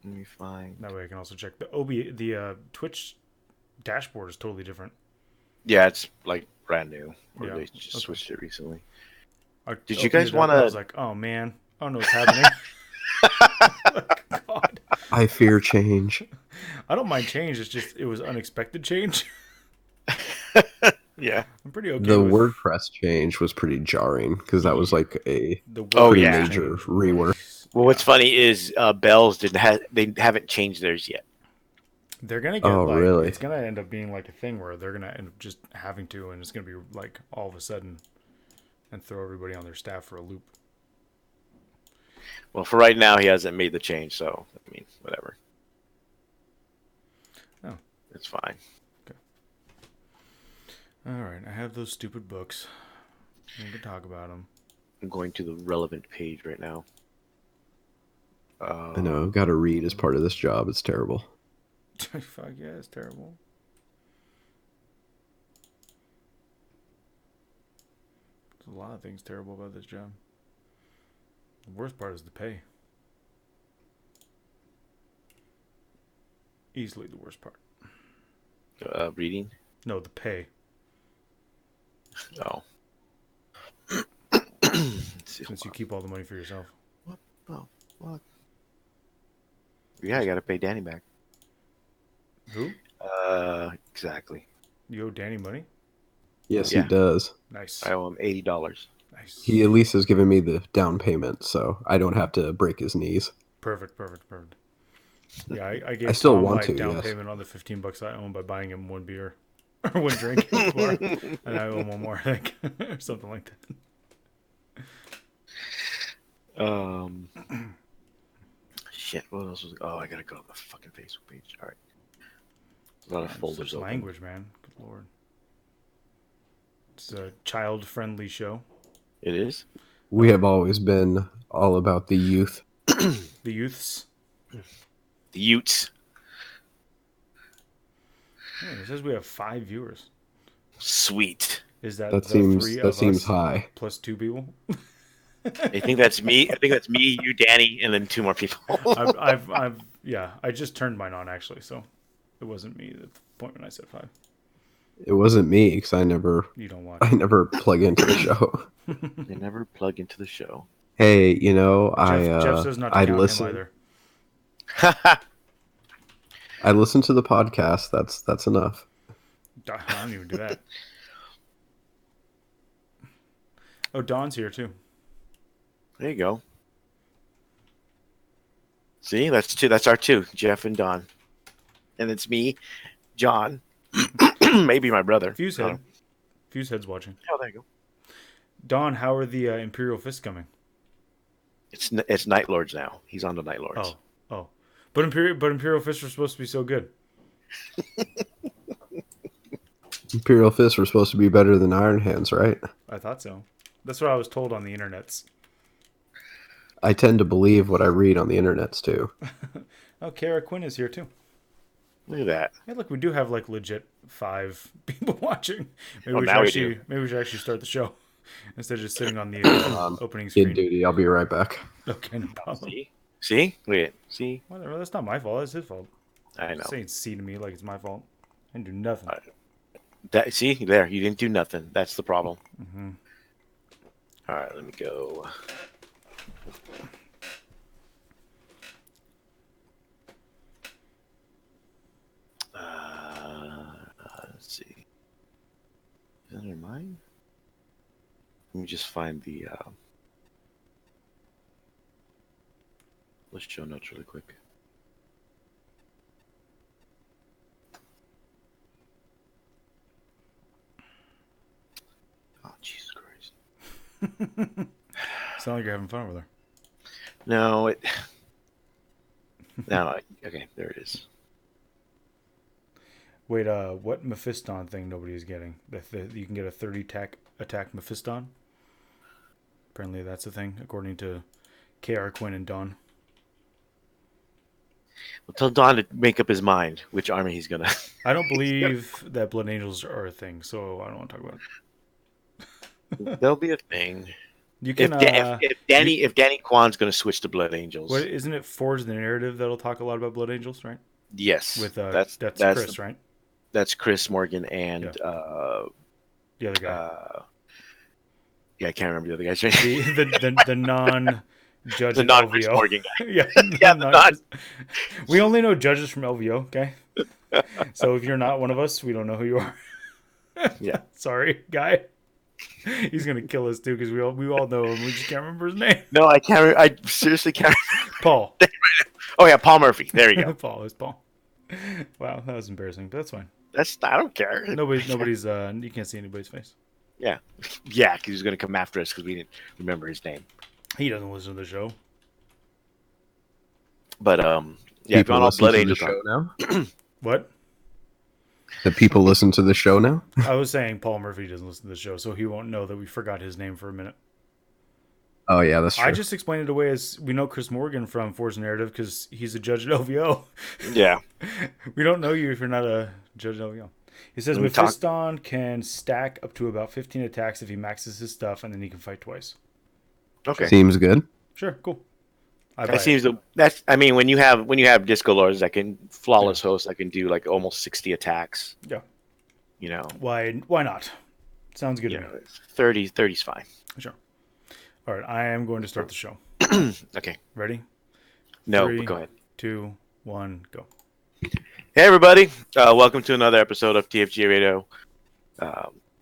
Let me find. That way I can also check the Twitch dashboard is totally different. Yeah, it's like brand new, or Yeah. they just Okay. switched it recently. I Did you opened guys it up want and I was to? like, oh man, I don't know what's happening. Like, God. I fear change. I don't mind change. It's just it was unexpected change. Yeah. I'm pretty okay The with WordPress change was pretty jarring because that was like a the Oh pretty WordPress yeah. major change. rework. Well, what's Yeah, funny is Bell's they haven't changed theirs yet. they're gonna get Oh, like really? it's gonna end up being like a thing where they're gonna end up just having to, and it's gonna be like all of a sudden and throw everybody on their staff for a loop. Well, for right now, he hasn't made the change, so I mean, whatever. Oh, It's fine. okay. All right, I have those stupid books. We can talk about them. I'm going to the relevant page right now. I know. I've got to read as part of this job. It's terrible. Fuck yeah, it's terrible. There's a lot of things terrible about this job. The worst part is the pay. Easily the worst part. Reading. No, the pay. Oh. Since you keep all the money for yourself. Oh, what? Yeah, I got to pay Danny back. Who? Exactly. You owe Danny money? Yes, Yeah. he does. Nice. I owe him $80. Nice. He at least has given me the down payment, so I don't have to break his knees. Perfect. Yeah, I gave still Tom want my to, down yes. payment on the $15 I own by buying him one beer or one drink at the bar, and I owe him one more, I think, or something like that. Shit. What else was? Oh, I gotta go to the fucking Facebook page. All right. A lot of Such folders open. language, man. Good lord. It's a child-friendly show. It is. We have always been all about the youth. The youths. The Utes. Yeah, it says we have 5 viewers. Sweet. Is that That the seems three that of seems us high. plus 2 people? I think that's me. I think that's me, you, Danny, and then 2 more people. Yeah, I just turned mine on actually, so it wasn't me at the point when I said 5. It wasn't me because I never You don't watch. I never plug into the show. They never plug into the show. Hey, you know, Jeff says not to I count listen. him either. I listen to the podcast. That's enough. I don't even do that. Oh, Dawn's here too. There you go. See, that's 2. That's our 2, Jeff and Don, and it's me, John, maybe my brother. Fusehead. Fusehead's watching. Oh, there you go. Dawn, how are the Imperial Fists coming? It's Night Lords now. He's on the Night Lords. Oh. But Imperial Fists were supposed to be so good. Imperial Fists were supposed to be better than Iron Hands, right? I thought so. That's what I was told on the internets. I tend to believe what I read on the internets too. Oh, Kara Quinn is here too. Look at that. Hey, look, we do have like legit 5 people watching. Maybe Oh, we now we should actually start the show instead of just sitting on the opening Kid screen. duty. I'll be right back. Okay, no problem. See? Look at it. See? Whatever. That's not my fault. That's his fault. I know. Saying C to me like it's my fault. I didn't do nothing. See? There. You didn't do nothing. That's the problem. Mm-hmm. All right. Let me go. Let's see. Is that under mine? Let me just find the let's show notes really quick. Oh, Jesus Christ. Sound like you're having fun with her. No, it. No, okay, there it is. Wait, what Mephiston thing nobody's getting? You can get a 30 attack Mephiston? Apparently that's a thing, according to K.R. Quinn and Dawn. Well, tell Don to make up his mind which army he's gonna. I don't believe that Blood Angels are a thing, so I don't want to talk about it. There'll be a thing. You can. If Danny Kwan's going to switch to Blood Angels, What isn't it? Forge the Narrative that'll talk a lot about Blood Angels, right? yes, With that's Chris, right? That's Chris Morgan and the other guy. Yeah, I can't remember the other guy's name. The non-judge The at non-Chris LVO. Morgan guy. Yeah, we only know judges from LVO, okay? So if you're not one of us, we don't know who you are. Yeah. Sorry, guy. He's gonna kill us too because we all know him. We just can't remember his name. No, I can't. I seriously can't. Paul. Oh yeah, Paul Murphy. There you go. Paul is Paul. Wow, that was embarrassing, but that's fine. I don't care. Nobody's. You can't see anybody's face. Yeah, because he's gonna come after us because we didn't remember his name. He doesn't listen to the show. But yeah, if you want all Blood Angels show now. What? The people listen to the show now? I was saying Paul Murphy doesn't listen to the show, so he won't know that we forgot his name for a minute. Oh, yeah, that's true. I just explained it away as we know Chris Morgan from Force Narrative because he's a judge at LVO. Yeah. We don't know you if you're not a judge at LVO. He says Mephiston can stack up to about 15 attacks if he maxes his stuff, and then he can fight twice. Okay. Seems good. Sure, cool. When you have Disco Lords that can flawless hosts that can do like almost 60 attacks. Yeah. You know. Why not? Sounds good to me. 30's fine. Sure. All right, I am going to start the show. Okay. Ready? No, 3, but go ahead. 2, 1, go. Hey everybody, welcome to another episode of TFG Radio.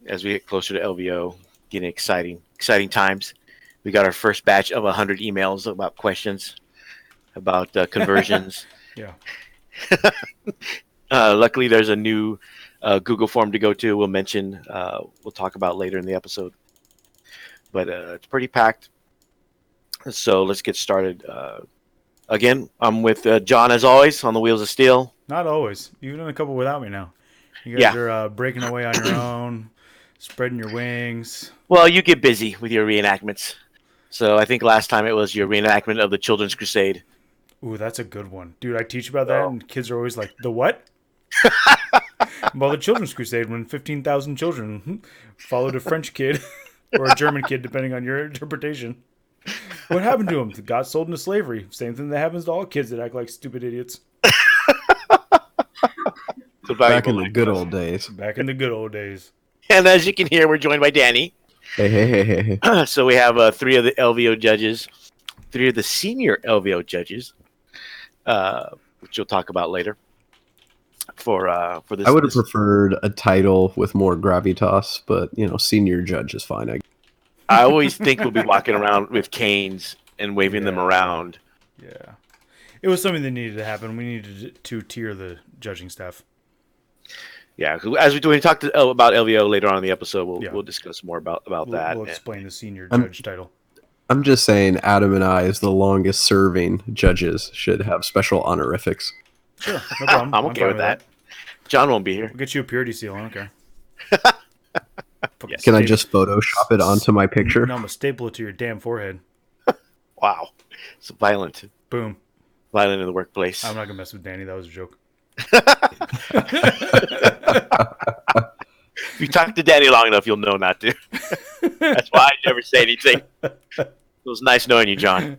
As we get closer to LVO, getting exciting times. We got our first batch of 100 emails about questions, about conversions. Yeah. Luckily, there's a new Google form to go to. We'll talk about later in the episode. But it's pretty packed. So let's get started. Again, I'm with John, as always, on the Wheels of Steel. Not always. You've done a couple without me now. You guys are breaking away on your own, spreading your wings. Well, you get busy with your reenactments. So I think last time it was your reenactment of the Children's Crusade. Ooh, that's a good one. Dude, I teach about that, and kids are always like, the what? Well, the Children's Crusade, when 15,000 children followed a French kid or a German kid, depending on your interpretation. What happened to him? Got sold into slavery. Same thing that happens to all kids that act like stupid idiots. So back in the good old days. Back in the good old days. And as you can hear, we're joined by Danny. Hey. So we have 3 of the LVO judges, 3 of the senior LVO judges, which we'll talk about later. For this, I would have preferred a title with more gravitas, but senior judge is fine. I always think we'll be walking around with canes and waving them around. Yeah, it was something that needed to happen. We needed to tier the judging staff. Yeah, as we talk about LVO later on in the episode, we'll discuss more about that. We'll explain the senior judge title. I'm just saying, Adam and I, as the longest serving judges, should have special honorifics. Sure, no problem. I'm okay with that. John won't be here. We'll get you a purity seal. I don't care. Can I just Photoshop it onto my picture? No, I'm going to staple it to your damn forehead. Wow. It's violent. Boom. Violent in the workplace. I'm not going to mess with Danny. That was a joke. If you talk to Danny long enough, you'll know not to. That's why I never say anything. It was nice knowing you, John.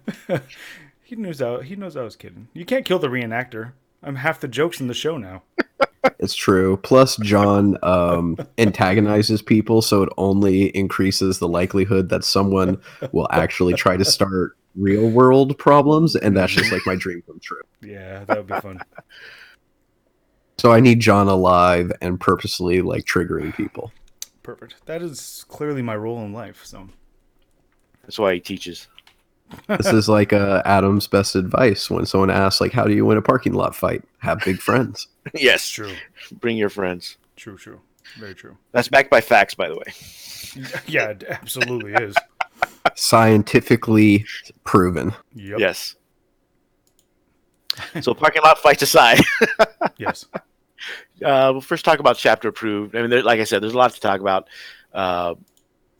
He knows I was kidding. You can't kill the reenactor. I'm half the jokes in the show now. It's true. Plus, John antagonizes people, so it only increases the likelihood that someone will actually try to start real-world problems, and that's just like my dream come true. Yeah, that would be fun. So I need John alive and purposely triggering people. Perfect. That is clearly my role in life. So that's why he teaches. This is like Adam's best advice when someone asks, how do you win a parking lot fight? Have big friends. Yes, true. Bring your friends. True. Very true. That's backed by facts, by the way. Yeah, it absolutely is. Scientifically proven. Yep. Yes. So parking lot fights aside. Yes. We'll first talk about chapter approved. I mean, like I said, there's a lot to talk about.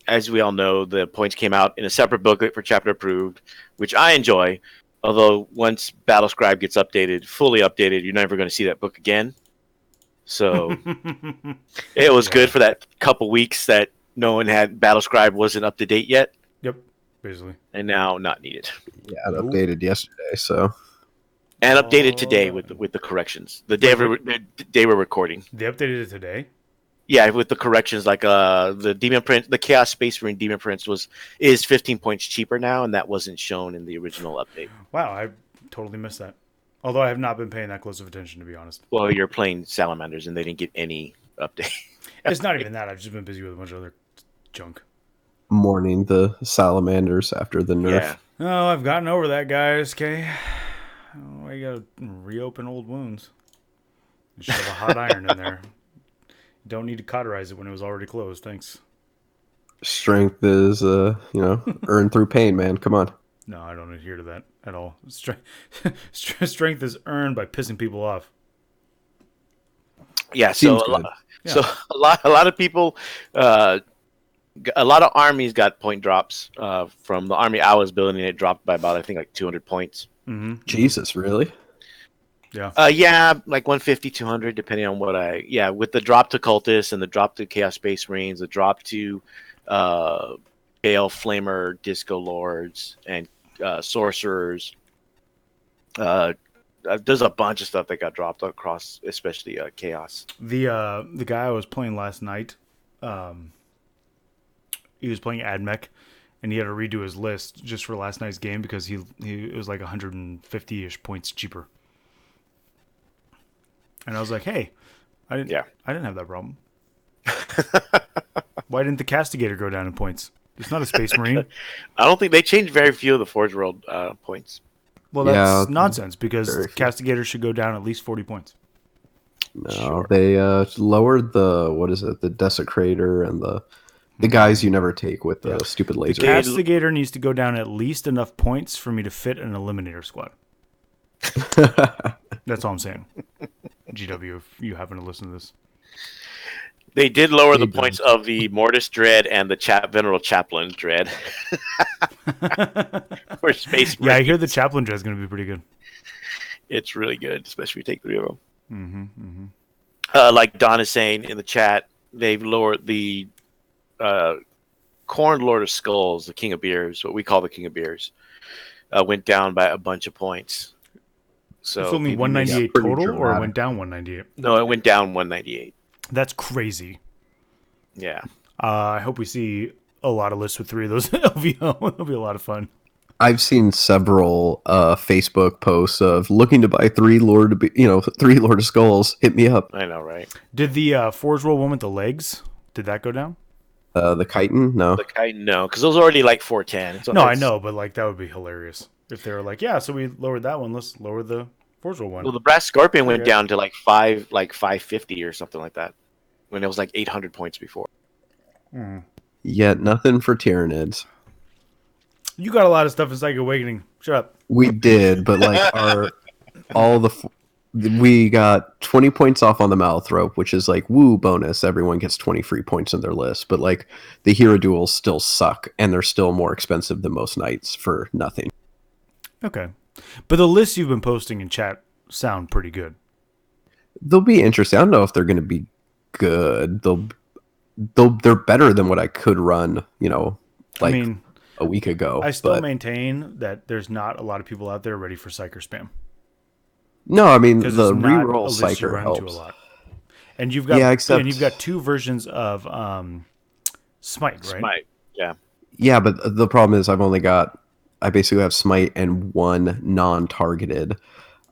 As we all know, the points came out in a separate booklet for chapter approved, which I enjoy. Although once Battlescribe gets fully updated, you're never going to see that book again. So it was good for that couple weeks that no one had Battlescribe wasn't up to date yet. Yep. basically. and now not needed. Yeah, it updated yesterday, so And updated today with the corrections. The day we're recording. They updated it today. Yeah, with the corrections, like the Demon Prince, the Chaos Space Marine Demon Prince is 15 points cheaper now, and that wasn't shown in the original update. Wow, I totally missed that. Although I have not been paying that close of attention, to be honest. Well, you're playing Salamanders, and they didn't get any update. It's not even that. I've just been busy with a bunch of other junk. mourning the salamanders after the nerf. Yeah. Oh, I've gotten over that, guys. Okay, I gotta reopen old wounds. Just shove a hot iron in there. Don't need to cauterize it when it was already closed. Thanks. Strength is, earned through pain, man. Come on. No, I don't adhere to that at all. Strength is earned by pissing people off. Yeah. Seems So, good. so a lot of people, a lot of armies got point drops from the army I was building. It dropped by about, I think, like 200 points. Mm-hmm. Jesus, really? Yeah. Yeah, like 150, 200, depending on with the drop to Cultists and the drop to Chaos Space Marines, the drop to Gale Flamer Disco Lords and Sorcerers. There's a bunch of stuff that got dropped across, especially Chaos. The guy I was playing last night, he was playing AdMech, and he had to redo his list just for last night's game because it was like 150-ish points cheaper. And I was like, hey, I didn't have that problem. Why didn't the Castigator go down in points? It's not a Space Marine. I don't think they changed very few of the Forge World points. Well, that's nonsense because Castigator should go down at least 40 points. No, they lowered the Desecrator and the guys you never take with the stupid laser. The Castigator needs to go down at least enough points for me to fit an Eliminator squad. That's all I'm saying. GW, if you happen to listen to this. They did lower the points of the Mortis Dread and the Venerable Chaplain Dread. For Space Marines. Yeah, I hear the Chaplain Dread is going to be pretty good. It's really good, especially if you take 3 of them. Mm-hmm, mm-hmm. Like Don is saying in the chat, they've lowered the Corn Lord of Skulls, the King of Beers, what we call the King of Beers, went down by a bunch of points. So it's only 198 total, or it went down 198? No, it went down 198. That's crazy. Yeah. I hope we see a lot of lists with 3 of those LVO. It'll be a lot of fun. I've seen several Facebook posts of looking to buy 3 Lord of Skulls. Hit me up. I know, right? Did the Forge Roll one with the legs? Did that go down? The chitin? No. The Chitin, no, because those are already like 410. So no, I know, but like that would be hilarious if they were like, yeah, so we lowered that one. Let's lower the Forge Roll one. Well, the Brass Scorpion went down to like 550 or something like that, when it was like 800 points before. Yet nothing for Tyranids. You got a lot of stuff in Psychic Awakening. Shut up. We did, but like we got 20 points off on the Mouth Rope, which is like woo bonus. Everyone gets 20 free points in their list, but like the hero duels still suck, and they're still more expensive than most knights for nothing. Okay, but the lists you've been posting in chat sound pretty good. They'll be interesting. I don't know if they're going to be good. They're better than what I could run. A week ago. I still maintain that there's not a lot of people out there ready for Psyker spam. No, I mean the reroll Psyker helps. A lot. And you've got you've got 2 versions of Smite, right? Smite, yeah. Yeah, but the problem is I basically have Smite and 1 non-targeted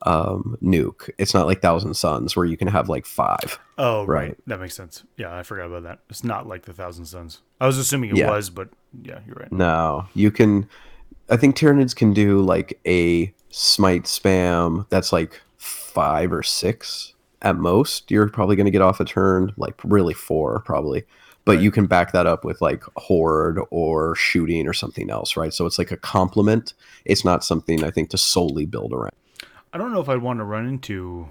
nuke. It's not like Thousand Suns where you can have like 5. Oh, right. That makes sense. Yeah, I forgot about that. It's not like the Thousand Suns. I was assuming it was, but yeah, you're right. No, you can. I think Tyranids can do like a Smite spam that's like 5 or 6 at most. You're probably going to get off a turn, like really 4 probably. But you can back that up with like Horde or shooting or something else, right? So it's like a complement. It's not something I think to solely build around. I don't know if I'd want to run into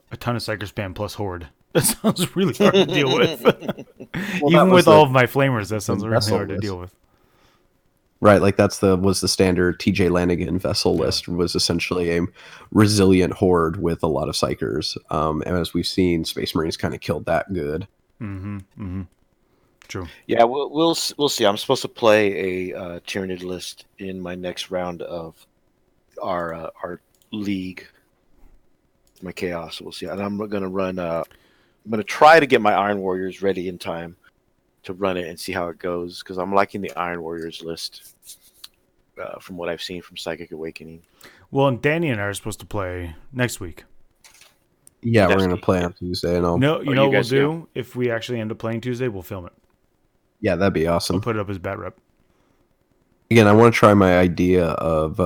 a ton of Psyker spam plus Horde. That sounds really hard to deal with. Even with all of my flamers, that sounds really hard to deal with. Right, like was the standard TJ Lanigan vessel list, was essentially a resilient Horde with a lot of Psykers. And as we've seen, Space Marines kind of killed that good. True. Yeah, we'll see. I'm supposed to play a Tyranid list in my next round of our league, my chaos. We'll see. And I'm gonna run. I'm gonna try to get my Iron Warriors ready in time to run it and see how it goes, because I'm liking the Iron Warriors list from what I've seen from Psychic Awakening. Well, and Danny and I are supposed to play next week. Yeah, we're gonna play on Tuesday, and I'll. No, you know what we'll guys- do? If we actually end up playing Tuesday, we'll film it. Yeah, that'd be We'll awesome. put it up as bat rep. Again, I want to try my idea of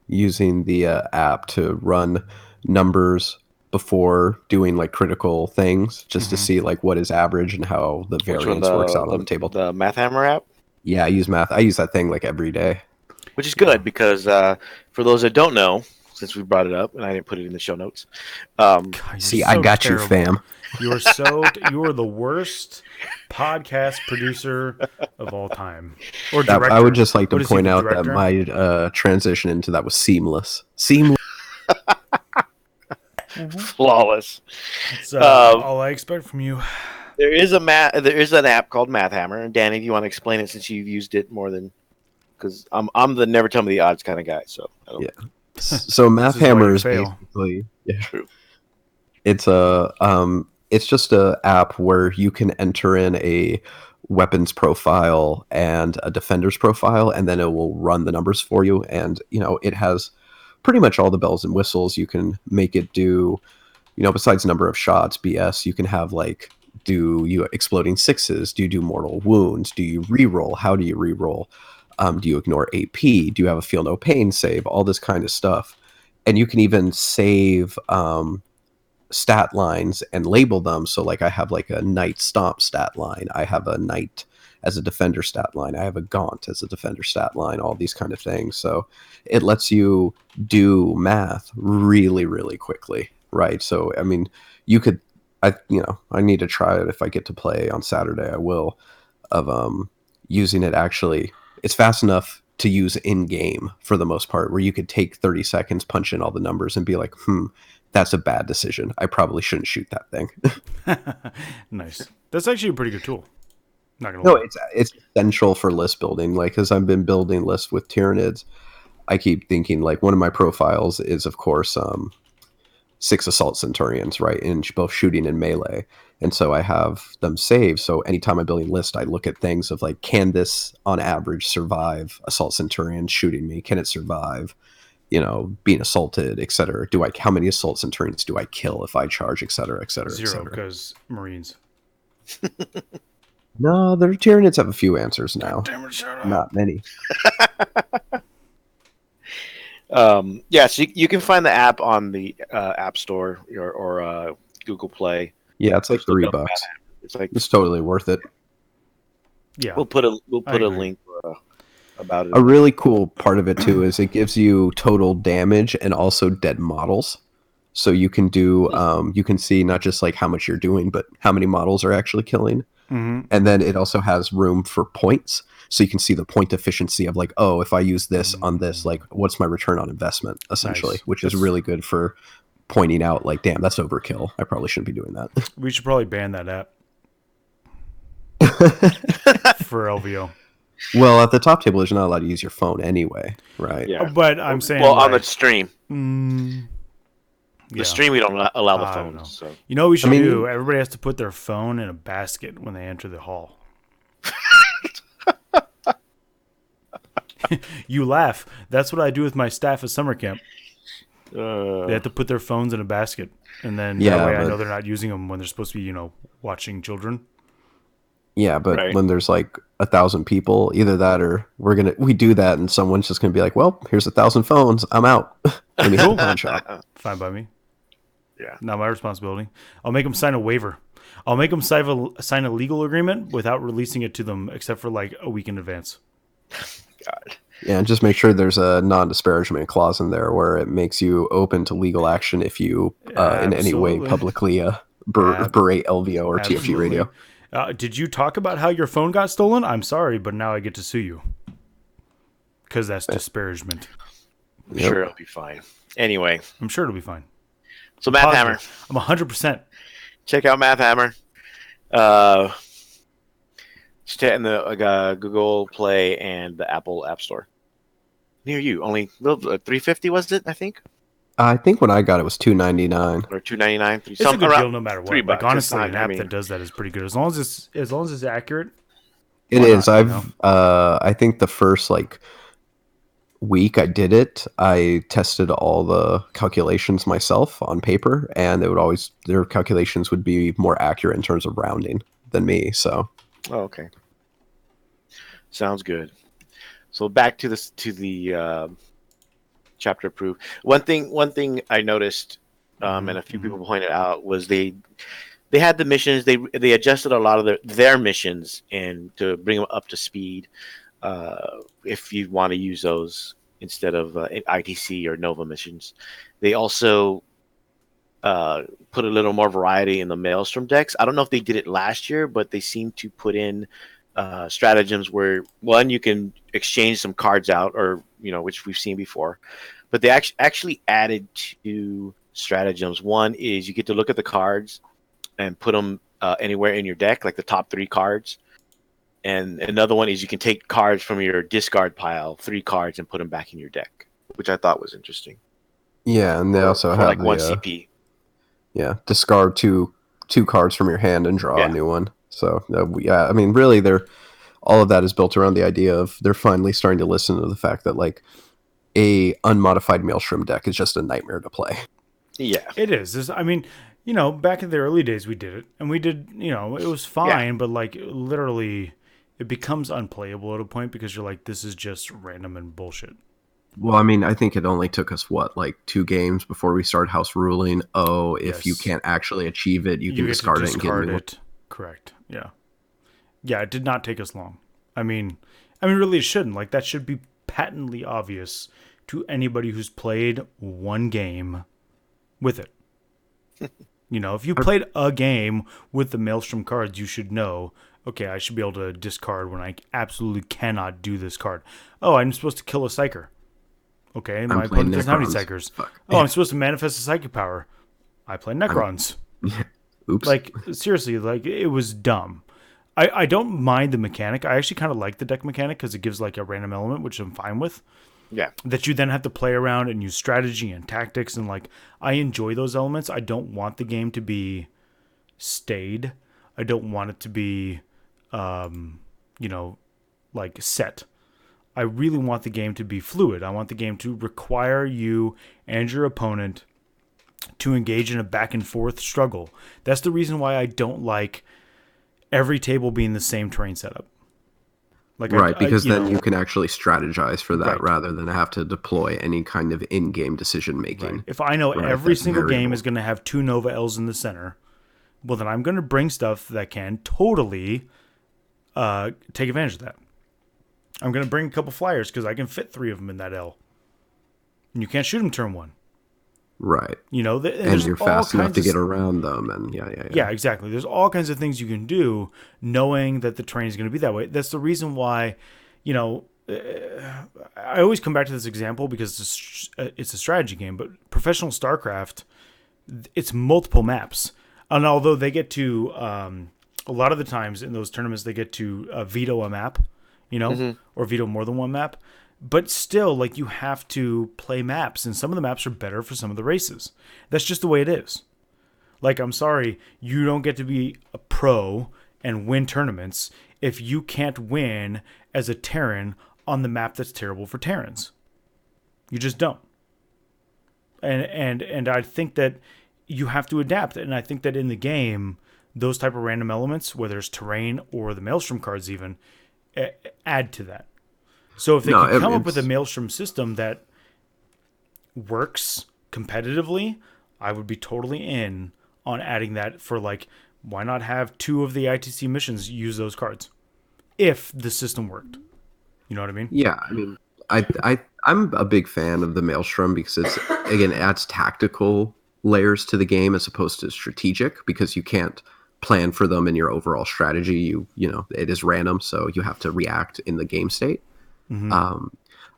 using the app to run numbers before doing like critical things, just to see like what is average and how the variance works out on the table. The Math Hammer app, Yeah, I use math. I use that thing like every day. which is good because for those that don't know, since we brought it up and I didn't put it in the show notes, God, See, you're I so got terrible. you, fam. You are the worst podcast producer of all time. Or director. I would just like to What is he, point the out that director? my transition into that was seamless. Seamless. flawless. It's all I expect from you. There is an app called Math Hammer. And Danny, do you want to explain it since you've used it more than? Because I'm the never tell me the odds kind of guy. So I don't, Yeah. So Math This is why Hammer you is fail. basically True. it's just a app where you can enter in a weapons profile and a defender's profile, and then it will run the numbers for you. And it has pretty much all the bells and whistles. You can make it do, besides number of shots, BS. You can have like, do you exploding sixes? Do you do mortal wounds? Do you reroll? How do you reroll? Do you ignore AP? Do you have a feel no pain save? All this kind of stuff. And you can even save stat lines and label them. So like I have like a knight stomp stat line. I have a knight as a defender stat line. I have a gaunt as a defender stat line, all these kind of things. So it lets you do math really, really quickly. Right. So, I mean, you could, I need to try it. If I get to play on Saturday, I will, of using it. Actually, it's fast enough to use in game for the most part, where you could take 30 seconds, punch in all the numbers and be like, that's a bad decision. I probably shouldn't shoot that thing. Nice. That's actually a pretty good tool. Not gonna No, lie. it's essential for list building. Like, as I've been building lists with Tyranids, I keep thinking like one of my profiles is, of course, 6 assault centurions, right, in both shooting and melee. And so I have them saved. So anytime I'm building a list, I look at things of like, can this on average survive assault centurion shooting me? Can it survive, being assaulted, et cetera? How many assault centurions do I kill if I charge, et cetera, et cetera, et 0, cetera? because Marines. No, the Tyranids have a few answers now. Damn it, shut up. Not many. yeah, so you can find the app on the App Store or Google Play. Yeah, it's like Just look $3. up Math Hammer. It's like It's totally worth it. Yeah. we'll put a agree. link about it. A really cool part of it too is it gives you total damage and also dead models. So you can do you can see not just like how much you're doing, but how many models are actually killing. Mm-hmm. And then it also has room for points. So you can see the point efficiency of like, oh, if I use this on this, like what's my return on investment, essentially, Nice. which is really good for pointing out like, damn, that's overkill. I probably shouldn't be doing that. We should probably ban that app for LVO. Well, at the top table, you're not allowed to use your phone anyway, right? Yeah. But I'm saying, Well, on the like, stream. yeah. The stream, we don't allow the I don't know. phones. So. You know what we should I mean- do? Everybody has to put their phone in a basket when they enter the hall. You laugh. That's what I do with my staff at summer camp. They have to put their phones in a basket, and then Yeah, that way I but- know they're not using them when they're supposed to be, watching children. Yeah, but Right. when there's like 1,000 people, either that or we do that, and someone's just gonna be like, "Well, here's 1,000 phones. I'm out." Give me a pawn shop. Fine by me. Yeah. Not my responsibility. I'll make them sign a waiver. I'll make them sign a legal agreement without releasing it to them, except for like a week in advance. God. Yeah, and just make sure there's a non-disparagement clause in there where it makes you open to legal action if you in any way Absolutely. publicly berate LVO or TFG Absolutely. Radio. Did you talk about how your phone got stolen? I'm sorry, but now I get to sue you. Because that's disparagement. I'm Yep. sure it'll be fine. Anyway, I'm sure it'll be fine. so Math Hammer. I'm 100%. Check out Math Hammer. in the Google Play and the Apple App Store. Near you, only $3.50 was it? I think, I think when I got it was $2.99. or $2.99. It's a good deal no matter what. $3. Like honestly, It's an not- app that does that is pretty good as long as it's accurate. It Why is. not, you I've I think the first like week I did it, I tested all the calculations myself on paper, and it would always their calculations would be more accurate in terms of rounding than me. So Oh, okay. Sounds good. So back to the chapter approved. One thing I noticed, and a few people pointed out, was they had the missions. They adjusted a lot of their missions and to bring them up to speed. If you want to use those instead of ITC or Nova missions, they also put a little more variety in the Maelstrom decks. I don't know if they did it last year, but they seem to put in stratagems where one, you can exchange some cards out, or which we've seen before, but they actually added two stratagems. One is you get to look at the cards and put them anywhere in your deck, like the top 3 cards. And another one is you can take cards from your discard pile, 3 cards, and put them back in your deck, which I thought was interesting. yeah, and they also For have like the, 1 CP. Yeah, discard two cards from your hand and draw Yeah. a new one. So yeah, I mean, really, all of that is built around the idea of they're finally starting to listen to the fact that like a unmodified Maelstrom deck is just a nightmare to play. Yeah. It is. I mean, back in the early days we did it, and we did. It was fine, but like literally, it becomes unplayable at a point because you're like, this is just random and bullshit. Well, I mean, I think it only took us like 2 games before we started house ruling. Oh, if Yes. you can't actually achieve it, you can get discard to it and get a new one. Correct. Yeah. Yeah, it did not take us long. I mean, really, it shouldn't. Like, that should be patently obvious to anybody who's played one game with it. If you played a game with the Maelstrom cards, you should know, okay, I should be able to discard when I absolutely cannot do this card. Oh, I'm supposed to kill a Psyker. Okay, my opponent doesn't have any Psychers. Fuck. Oh, I'm supposed to manifest a Psychic power. I play Necrons. Oops. Like, seriously, like, it was dumb. I don't mind the mechanic. I actually kind of like the deck mechanic because it gives, like, a random element, which I'm fine with. Yeah. That you then have to play around and use strategy and tactics. And, like, I enjoy those elements. I don't want the game to be stayed. I don't want it to be, like, set. I really want the game to be fluid. I want the game to require you and your opponent to engage in a back and forth struggle. That's the reason why I don't like every table being the same terrain setup. Like, right, because then know, you can actually strategize for that Right. rather than have to deploy any kind of in-game decision making. Right. If I know Right, every that's single game variable. is going to have 2 Nova Elves in the center, well, then I'm going to bring stuff that can totally take advantage of that. I'm going to bring a couple flyers because I can fit 3 of them in that L. And you can't shoot them turn 1. Right. And And you're fast enough to get around them, and yeah. Yeah, exactly. There's all kinds of things you can do knowing that the terrain is going to be that way. That's the reason why, I always come back to this example because it's a strategy game, but Professional StarCraft, it's multiple maps. And although they get to, a lot of the times in those tournaments, they get to veto a map, or veto more than one map. But still, like, you have to play maps, and some of the maps are better for some of the races. That's just the way it is. Like, I'm sorry, you don't get to be a pro and win tournaments if you can't win as a Terran on the map that's terrible for Terrans. You just don't. And I think that you have to adapt. And I think that in the game, those type of random elements, whether it's terrain or the Maelstrom cards even, add to that. So if they can come up with a Maelstrom system that works competitively, I would be totally in on adding that for, like, why not have 2 of the ITC missions use those cards if the system worked? You know what I mean? Yeah, I mean, I'm a big fan of the Maelstrom because it adds tactical layers to the game as opposed to strategic, because you can't plan for them in your overall strategy. It is random, so you have to react in the game state. Mm-hmm.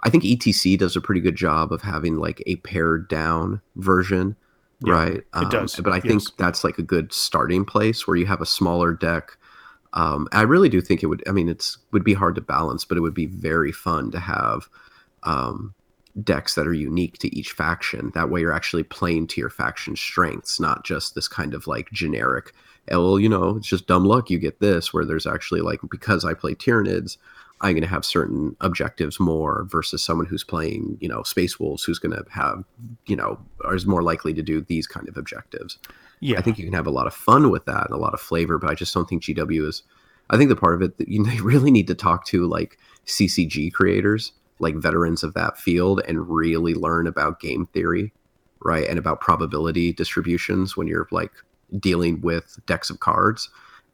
I think ETC does a pretty good job of having like a pared down version, right? It does. But I think that's like a good starting place where you have a smaller deck I really do think it would. I mean, would be hard to balance, but it would be very fun to have decks that are unique to each faction. That way, you're actually playing to your faction's strengths, not just this kind of like generic. Well, it's just dumb luck. You get this, where there's actually like, because I play Tyranids, I'm going to have certain objectives more versus someone who's playing, Space Wolves, who's going to have, or is more likely to do these kind of objectives. Yeah. I think you can have a lot of fun with that and a lot of flavor, but I just don't think GW is. I think the part of it that they really need to talk to like CCG creators, like veterans of that field, and really learn about game theory, right? And about probability distributions when you're like dealing with decks of cards,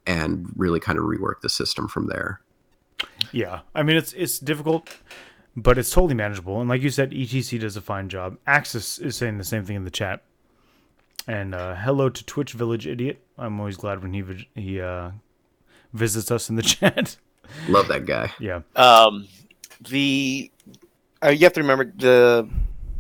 and really kind of rework the system from there. Yeah, I mean it's difficult, but it's totally manageable. And like you said, ETC does a fine job. Axis is saying the same thing in the chat. And hello to Twitch Village Idiot. I'm always glad when he visits us in the chat. Love that guy. Yeah. You have to remember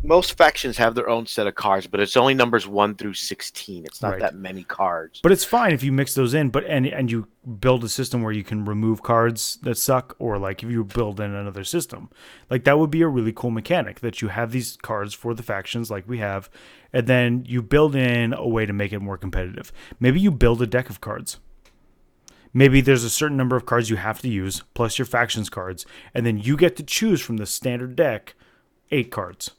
most factions have their own set of cards, but it's only numbers 1 through 16. It's not that many cards. But it's fine if you mix those in, and you build a system where you can remove cards that suck, or like if you build in another system. Like that would be a really cool mechanic, that you have these cards for the factions like we have, and then you build in a way to make it more competitive. Maybe you build a deck of cards. Maybe there's a certain number of cards you have to use, plus your factions cards, and then you get to choose from the standard deck 8 cards.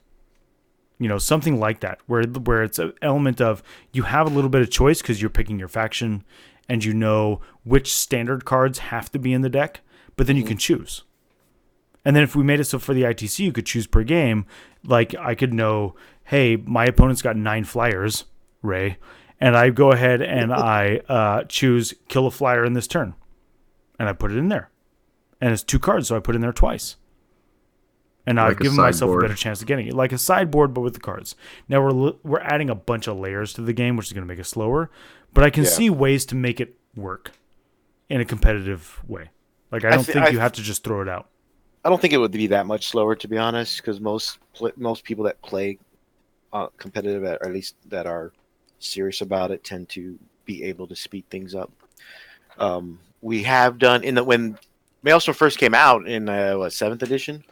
Something like that, where it's an element of you have a little bit of choice because you're picking your faction, and you know which standard cards have to be in the deck, but then you can choose. And then if we made it so for the ITC you could choose per game, like I could know, hey, my opponent's got 9 flyers, Ray, and I go ahead and I choose kill a flyer in this turn, and I put it in there, and it's 2 cards, so I put it in there twice. And I've given myself a better chance of getting it. Like a sideboard, but with the cards. Now we're adding a bunch of layers to the game, which is going to make it slower. But I can see ways to make it work in a competitive way. Like I don't think you have to just throw it out. I don't think it would be that much slower, to be honest, because most people that play competitive, or at least that are serious about it, tend to be able to speed things up. We have done when Maelstrom first came out in 7th edition.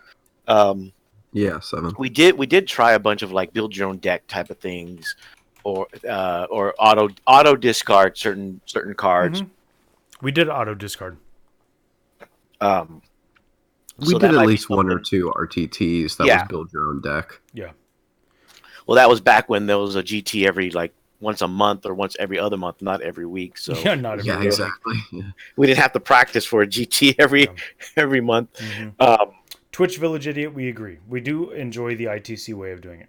7. We did try a bunch of like build your own deck type of things, or auto discard certain cards. Mm-hmm. We did auto discard. We did at least 1 or 2 RTTs that was build your own deck. Yeah. Well, that was back when there was a GT every like once a month or once every other month, not every week. So exactly. Yeah. We didn't have to practice for a GT every month. Mm-hmm. Twitch Village Idiot, we agree. We do enjoy the ITC way of doing it.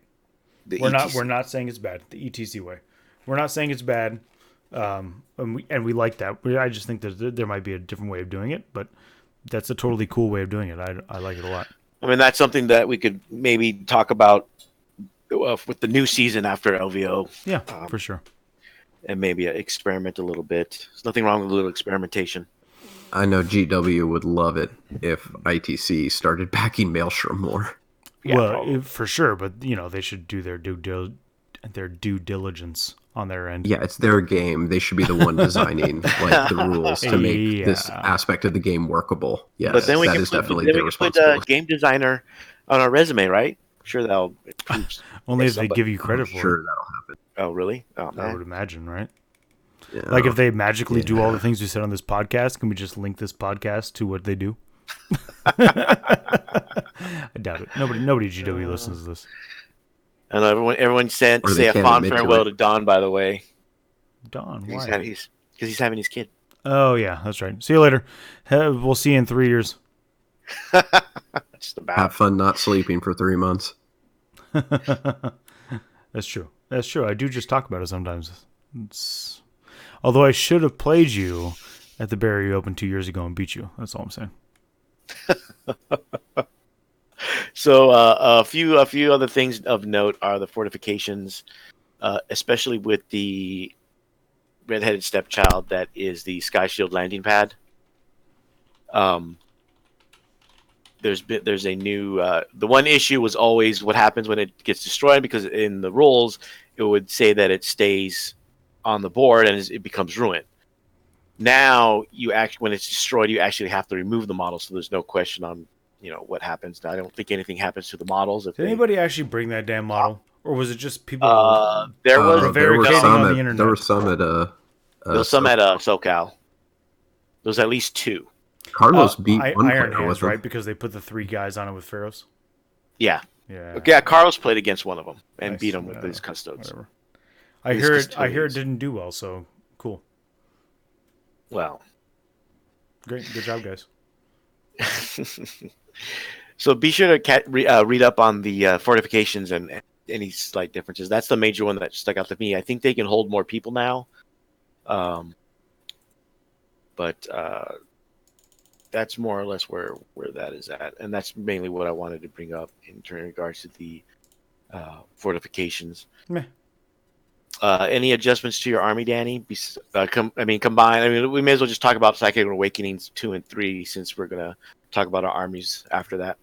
We're not saying it's bad. The ETC way. We're not saying it's bad, and we like that. I just think that there might be a different way of doing it, but that's a totally cool way of doing it. I like it a lot. I mean, that's something that we could maybe talk about with the new season after LVO. Yeah, for sure. And maybe experiment a little bit. There's nothing wrong with a little experimentation. I know GW would love it if ITC started backing Maelstrom more. Yeah, for sure, but they should do their due diligence on their end. Yeah, it's their game. They should be the one designing like the rules to make this aspect of the game workable. Yes, but then we that can is definitely their responsibility. Put a game designer on our resume, right? I'm sure that'll only if they give you credit for it. Sure, that'll happen. Oh, really? Oh, man. I would imagine, right? Yeah. Like if they magically do all the things we said on this podcast, can we just link this podcast to what they do? I doubt it. Nobody GW listens to this. I know everyone say a fond farewell to Don, by the way. Don, why? Because he's having his kid. Oh, yeah, that's right. See you later. We'll see you in 3 years. Just about. Have fun not sleeping for 3 months. That's true. I do just talk about it sometimes. Although I should have played you at the Barrier Open 2 years ago and beat you. That's all I'm saying. So a few other things of note are the fortifications, especially with the redheaded stepchild that is the Sky Shield landing pad. There's a new the one issue was always what happens when it gets destroyed, because in the rules it would say that it stays on the board and it becomes ruined. Now when it's destroyed, you actually have to remove the model, so there's no question on what happens. Now, I don't think anything happens to the models. Did anybody actually bring that damn model, or was it just people there was prevaricating on the internet? There were some at SoCal. There was at least 2. Carlos beat one Iron player Hands, with right? Because they put the 3 guys on it with Pharaohs. Yeah. Yeah. Yeah, Carlos played against one of them and Nice. beat him with his custodes. Whatever. I hear it didn't do well, so cool. Well, great, good job, guys. So be sure to read up on the fortifications and any slight differences. That's the major one that stuck out to me. I think they can hold more people now, but that's more or less where that is at, and that's mainly what I wanted to bring up in regards to the fortifications. Meh. Any adjustments to your army, Danny? Combine. We may as well just talk about Psychic Awakenings 2 and 3 since we're gonna talk about our armies after that.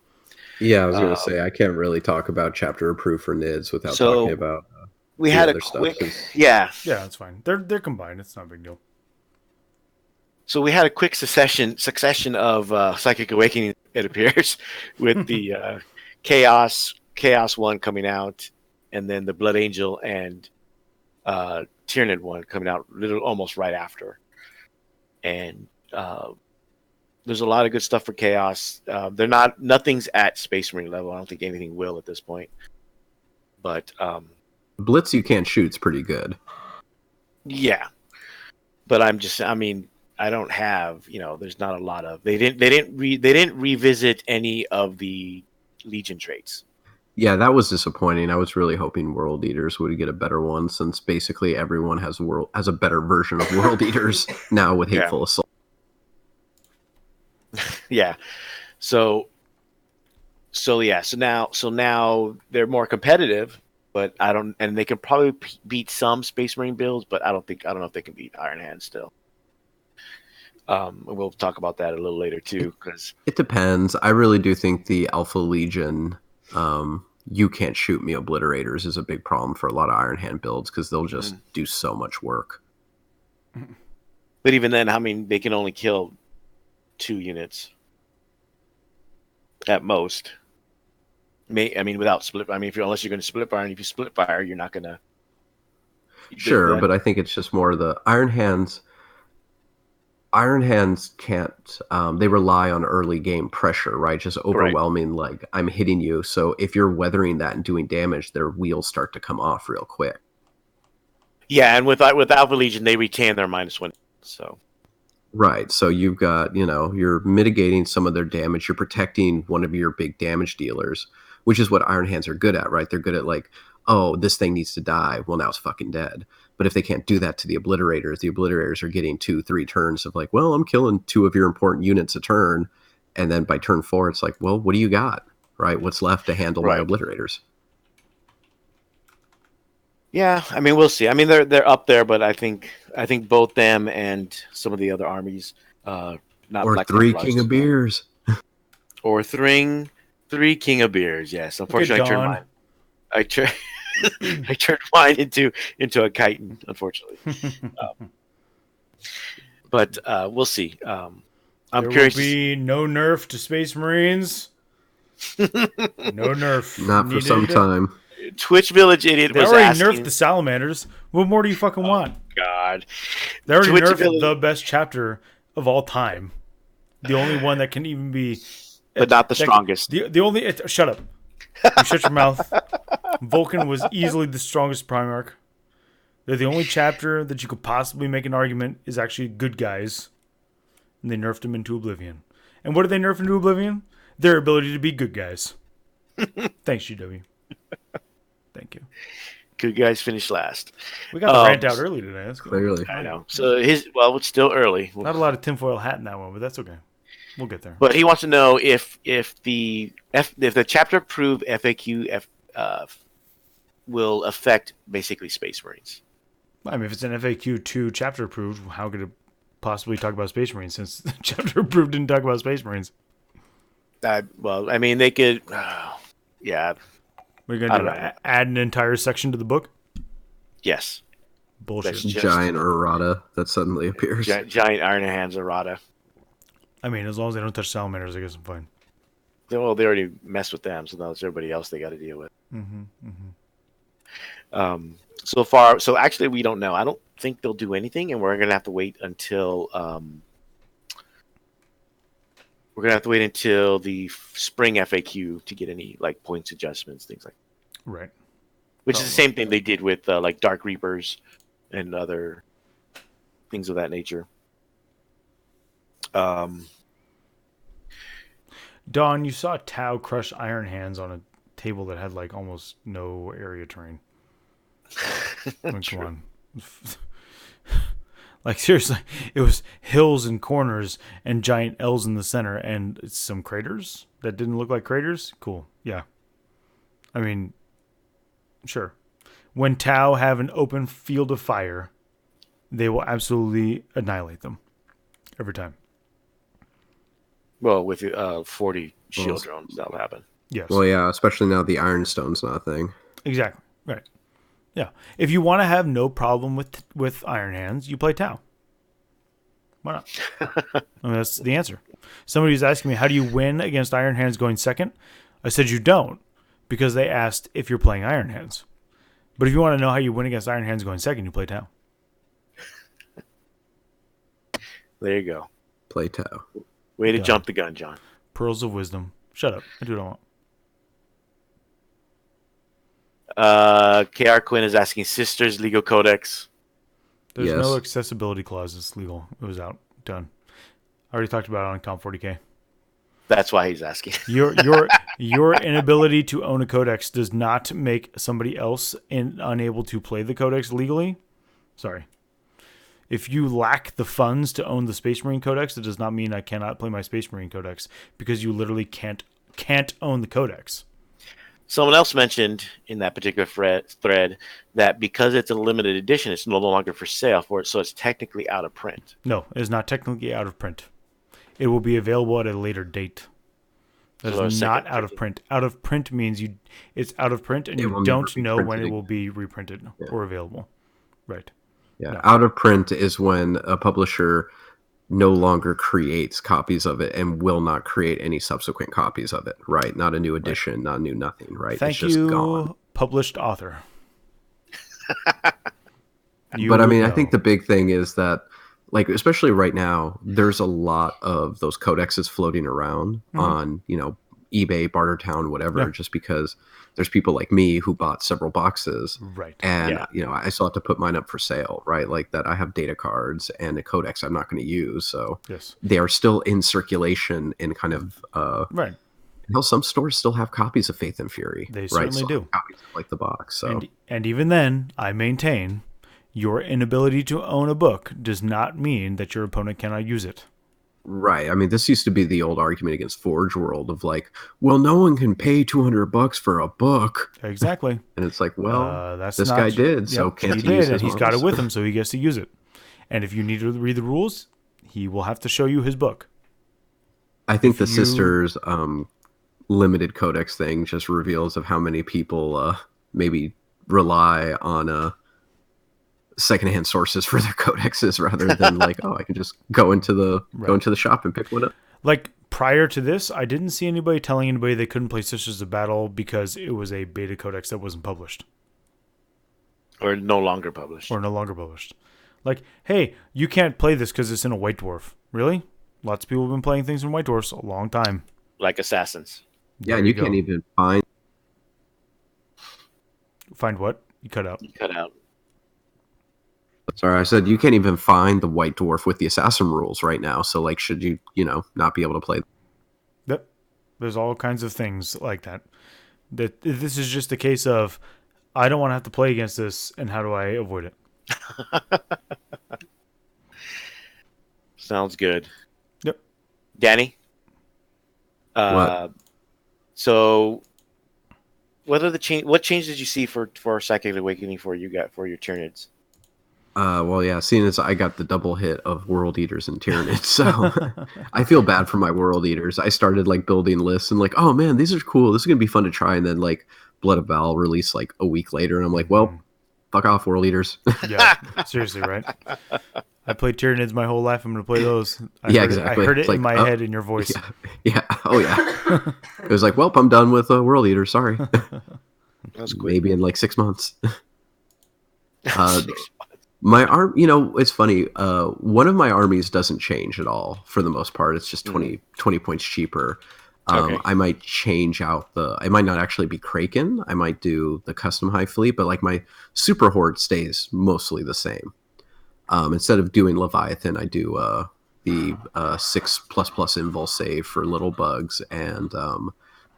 Yeah, I was gonna say I can't really talk about chapter approved for NIDS without talking about. We had a quick, yeah, that's fine. They're combined. It's not a big deal. So we had a quick succession of Psychic Awakening, it appears, with the Chaos 1 coming out, and then the Blood Angel and Tyrannid 1 coming out almost right after. And there's a lot of good stuff for Chaos. Nothing's at Space Marine level. I don't think anything will at this point. But Blitz you can't shoot's pretty good. Yeah. But I don't have, there's not a lot of. They didn't revisit any of the Legion traits. Yeah, that was disappointing. I was really hoping World Eaters would get a better one, since basically everyone has a better version of World Eaters now with Hateful Assault. Yeah. So now they're more competitive, but and they can probably beat some Space Marine builds, but I don't know if they can beat Iron Hand still. We'll talk about that a little later too, because it depends. I really do think the Alpha Legion, you can't shoot me obliterators is a big problem for a lot of Iron Hand builds because they'll just do so much work. But even then, they can only kill 2 units at most. Without split. Unless you're going to split fire, and if you split fire, you're not going to. Sure, but I think it's just more the Iron Hands. Iron Hands can't. They rely on early game pressure, right? Just overwhelming. Right. Like I'm hitting you. So if you're weathering that and doing damage, their wheels start to come off real quick. Yeah, and with Alpha Legion, they retain their -1. So. Right. So you've got, you're mitigating some of their damage. You're protecting one of your big damage dealers, which is what Iron Hands are good at, right? They're good at like, oh, this thing needs to die. Well, now it's fucking dead. But if they can't do that to the obliterators are getting 2-3 turns of like, well, I'm killing 2 of your important units a turn. And then by turn 4, it's like, well, what do you got? Right? What's left to handle my obliterators? Yeah, we'll see. They're up there, but I think both them and some of the other armies, not or Black 3 Templars, King of Beers, or 3 King of Beers. Yes, unfortunately, I turned mine into a chitin, unfortunately. But we'll see. I'm curious. There will be no nerf to Space Marines. No nerf. Not for some time. Twitch Village Idiot they was already asking. Nerfed the Salamanders. What more do you fucking want? God. They already nerfed the best chapter of all time. The only one that can even be... But not the strongest. The only... Shut up. You shut your mouth. Vulcan was easily the strongest Primarch. They're the only chapter that you could possibly make an argument is actually good guys. And they nerfed them into oblivion. And what did they nerf into oblivion? Their ability to be good guys. Thanks, GW. Thank you. Good guys finished last. We got the rant out early today. That's cool. Clearly. I know. So it's still early. Not a lot of tinfoil hat in that one, but that's okay. We'll get there. But he wants to know if the chapter approved FAQ will affect basically Space Marines. If it's an FAQ 2 chapter approved, how could it possibly talk about Space Marines since the chapter approved didn't talk about Space Marines? They could. Yeah. We're going to add an entire section to the book? Yes. Bullshit. That's just Giant errata that suddenly appears. giant Iron Hands errata. I mean, as long as they don't touch salamanders, I guess I'm fine. Well, they already messed with them, so now it's everybody else they got to deal with. So actually, we don't know. I don't think they'll do anything, and we're gonna have to wait until the spring FAQ to get any like points adjustments, things like that. Right. Which is the same thing they did with like Dark Reapers and other things of that nature. Don, you saw Tau crush Iron Hands on a table that had like almost no area terrain. I mean, come on. Like, seriously, it was hills and corners and giant L's in the center and some craters that didn't look like craters. Cool. Yeah. I mean, sure. When Tau have an open field of fire, they will absolutely annihilate them every time. Well, with 40 shield drones, that'll happen. Yes. Well, yeah, especially now the Ironstone's not a thing. Exactly. Right. Yeah. If you want to have no problem with Iron Hands, you play Tau. Why not? I mean, that's the answer. Somebody was asking me, how do you win against Iron Hands going second? I said you don't, because they asked if you're playing Iron Hands. But if you want to know how you win against Iron Hands going second, you play Tau. There you go. Play Tau. Way to jump the gun, John. Pearls of Wisdom. Shut up. I do what I want. KR Quinn is asking Sisters Legal Codex. There's Yes. no accessibility clause. It's legal. It was out. Done. I already talked about it on Comp 40K. That's why he's asking. Your inability to own a codex does not make somebody else unable to play the codex legally. Sorry. If you lack the funds to own the Space Marine Codex, it does not mean I cannot play my Space Marine Codex, because you literally can't own the Codex. Someone else mentioned in that particular thread that because it's a limited edition, it's no longer for sale for it, so it's technically out of print. No, it is not technically out of print. It will be available at a later date. That is not out of print. Out of print means it's out of print and you don't know when it will be reprinted or available. Right. Yeah, No. out of print is when a publisher no longer creates copies of it and will not create any subsequent copies of it, right? Not a new edition, not new nothing, right? Thank it's just you, gone. published author. But I mean, I think the big thing is that, like, especially right now, there's a lot of those codexes floating around on, eBay, Bartertown, whatever, just because there's people like me who bought several boxes. Right. And, I still have to put mine up for sale, right? Like that I have data cards and a codex I'm not going to use. So they are still in circulation in kind of, right. Hell, some stores still have copies of Faith and Fury. They right? certainly do. Copies of, like, the box. So. And even then, I maintain your inability to own a book does not mean that your opponent cannot use it. Right. I mean, this used to be the old argument against Forge World of like, well, no one can pay $200 for a book. Exactly. And it's like, well, that's this not, guy did, so can't he use and his he's got it models? with him, so he gets to use it. And if you need to read the rules, he will have to show you his book. I think the Sisters limited codex thing just reveals of how many people maybe rely on secondhand sources for their codexes rather than like, oh, I can just go into the shop and pick one up. Like prior to this, I didn't see anybody telling anybody they couldn't play Sisters of Battle because it was a beta codex that wasn't published. Or no longer published. Like, hey, you can't play this because it's in a White Dwarf. Really? Lots of people have been playing things in White Dwarfs a long time. Like Assassins. Yeah, and you can't even find... Find what? You cut out. Sorry, I said you can't even find the White Dwarf with the Assassin rules right now. So, like, should you, not be able to play? Yep. There's all kinds of things like that. That this is just a case of, I don't want to have to play against this, and how do I avoid it? Sounds good. Yep. Danny? What? So, what change did you see for Psychic Awakening for your Tyranids? Well, yeah, seeing as I got the double hit of World Eaters and Tyranids, so I feel bad for my World Eaters. I started like building lists and like, oh man, these are cool. This is gonna be fun to try. And then like Blood of Val released like a week later, and I'm like, well, Fuck off, World Eaters. Yeah, seriously, right? I played Tyranids my whole life. I'm going to play those. Exactly. I heard it It's like, in my head in your voice. Yeah. Oh, yeah. It was like, well, I'm done with World Eaters. Sorry. That's quick. Maybe in like 6 months. My arm, it's funny. One of my armies doesn't change at all for the most part. It's just 20 points cheaper. Okay. I might change out I might not actually be Kraken. I might do the custom high fleet, but like my super horde stays mostly the same. Instead of doing Leviathan, I do the 6++ invul save for little bugs, and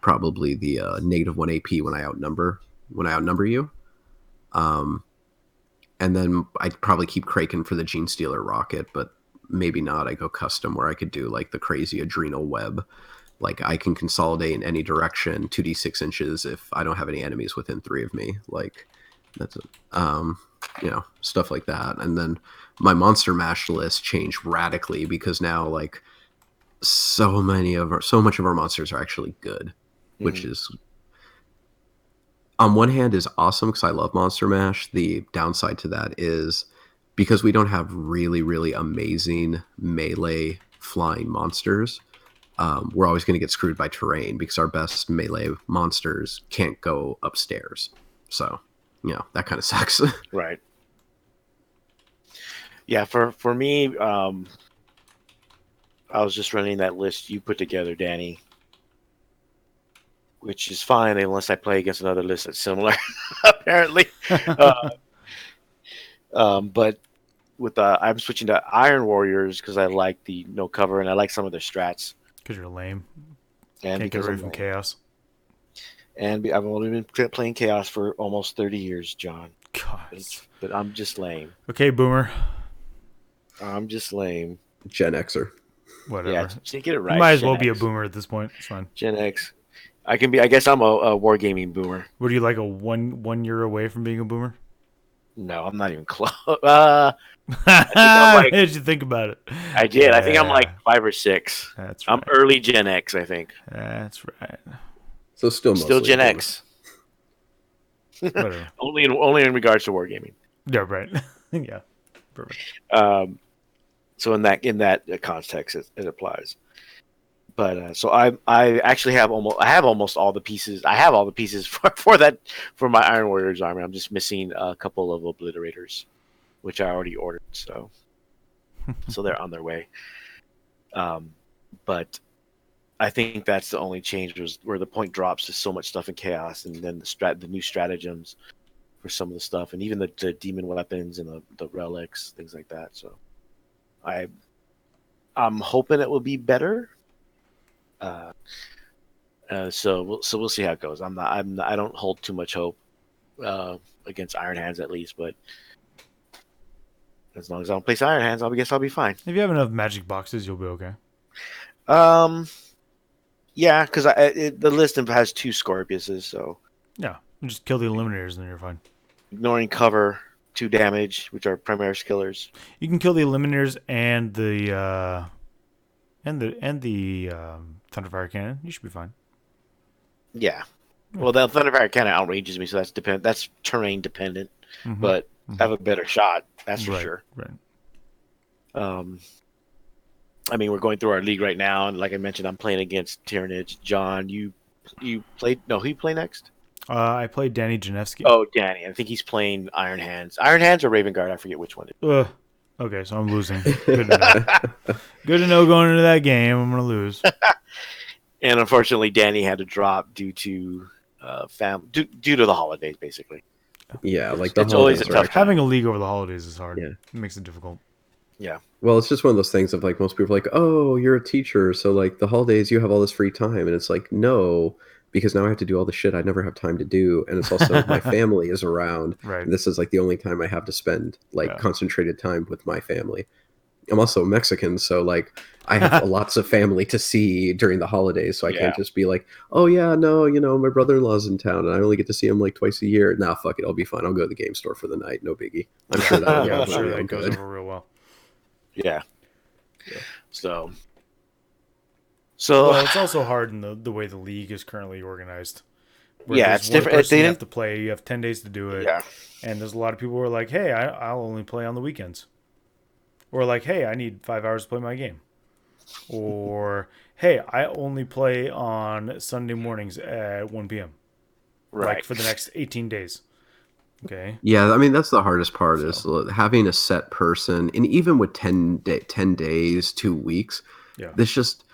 probably the -1 AP when I outnumber you. And then I'd probably keep Kraken for the Gene Stealer rocket, but maybe not. I go custom where I could do like the crazy adrenal web. Like I can consolidate in any direction 2d6 inches if I don't have any enemies within 3 of me. Like that's stuff like that. And then my monster mash list changed radically because now like so much of our monsters are actually good, which is on one hand is awesome because I love Monster Mash. The downside to that is because we don't have really, really amazing melee flying monsters, we're always going to get screwed by terrain because our best melee monsters can't go upstairs. So, that kind of sucks. Right. Yeah, for me, I was just running that list you put together, Danny, which is fine unless I play against another list that's similar, apparently. But with I'm switching to Iron Warriors because I like the no cover and I like some of their strats. Because you're lame. And can't get because away from chaos. And I've only been playing chaos for almost 30 years, John. God. But I'm just lame. Okay, Boomer. I'm just lame. Gen Xer. Whatever. Yeah, just get it right. You might as Gen well be a X. boomer at this point. It's fine. Gen X. I guess I'm a wargaming boomer. Would you like a one year away from being a boomer? No, I'm not even close. How did you think about it? I did. Yeah. I think I'm like 5 or 6. That's right. I'm early Gen X, I think. That's right. So still Gen X. only in regards to wargaming. Yeah, right. Yeah, perfect. So in that context, it applies. But so I actually have almost all the pieces. I have all the pieces for my Iron Warriors army. I'm just missing a couple of obliterators, which I already ordered. So they're on their way. But I think that's the only change was where the point drops to so much stuff in chaos, and then the new stratagems for some of the stuff, and even the demon weapons and the relics, things like that. So I'm hoping it will be better. So we'll see how it goes. I don't hold too much hope against Iron Hands at least, but as long as I don't place Iron Hands, I guess I'll be fine. If you have enough magic boxes, you'll be okay. Yeah, because the list has 2 Scorpiuses, so yeah, just kill the Eliminators and then you're fine. Ignoring cover, 2 damage, which are Primaris killers. You can kill the Eliminators and the Thunderfire Cannon. You should be fine. Yeah. Well, the Thunderfire Cannon outranges me, so that's terrain dependent. But I have a better shot, that's for sure. Right. I mean, we're going through our league right now, and like I mentioned, I'm playing against Tyranids. John, you played? No, who you play next? I played Danny Janevsky. Oh, Danny. I think he's playing Iron Hands. Iron Hands or Raven Guard? I forget which one. Okay, so I'm losing. Good to know. Good to know going into that game. I'm going to lose. And unfortunately, Danny had to drop due to due to the holidays, basically. Yeah, like it's always a tough. Having a league over the holidays is hard. Yeah, it makes it difficult. Yeah. Well, it's just one of those things of like most people are like, oh, you're a teacher, so like the holidays you have all this free time, and it's like no, because now I have to do all the shit I never have time to do, and it's also my family is around. Right. And this is like the only time I have to spend concentrated time with my family. I'm also Mexican, so like I have lots of family to see during the holidays, so I can't just be like, oh yeah, no, my brother-in-law's in town and I only get to see him like twice a year. Nah, fuck it, I'll be fine. I'll go to the game store for the night, no biggie. I'm sure that goes over real well. Yeah. So well, it's also hard in the way the league is currently organized. Where Yeah, there's it's one different. person They you have didn't. to play. You have 10 days to do it. Yeah. And there's a lot of people who are like, hey, I'll only play on the weekends. Or like, hey, I need 5 hours to play my game. Or, hey, I only play on Sunday mornings at 1 p.m. Right. Like for the next 18 days. Okay. Yeah, I mean that's the hardest part is So. having a set person, and even with 10 days, 2 weeks, Yeah. this just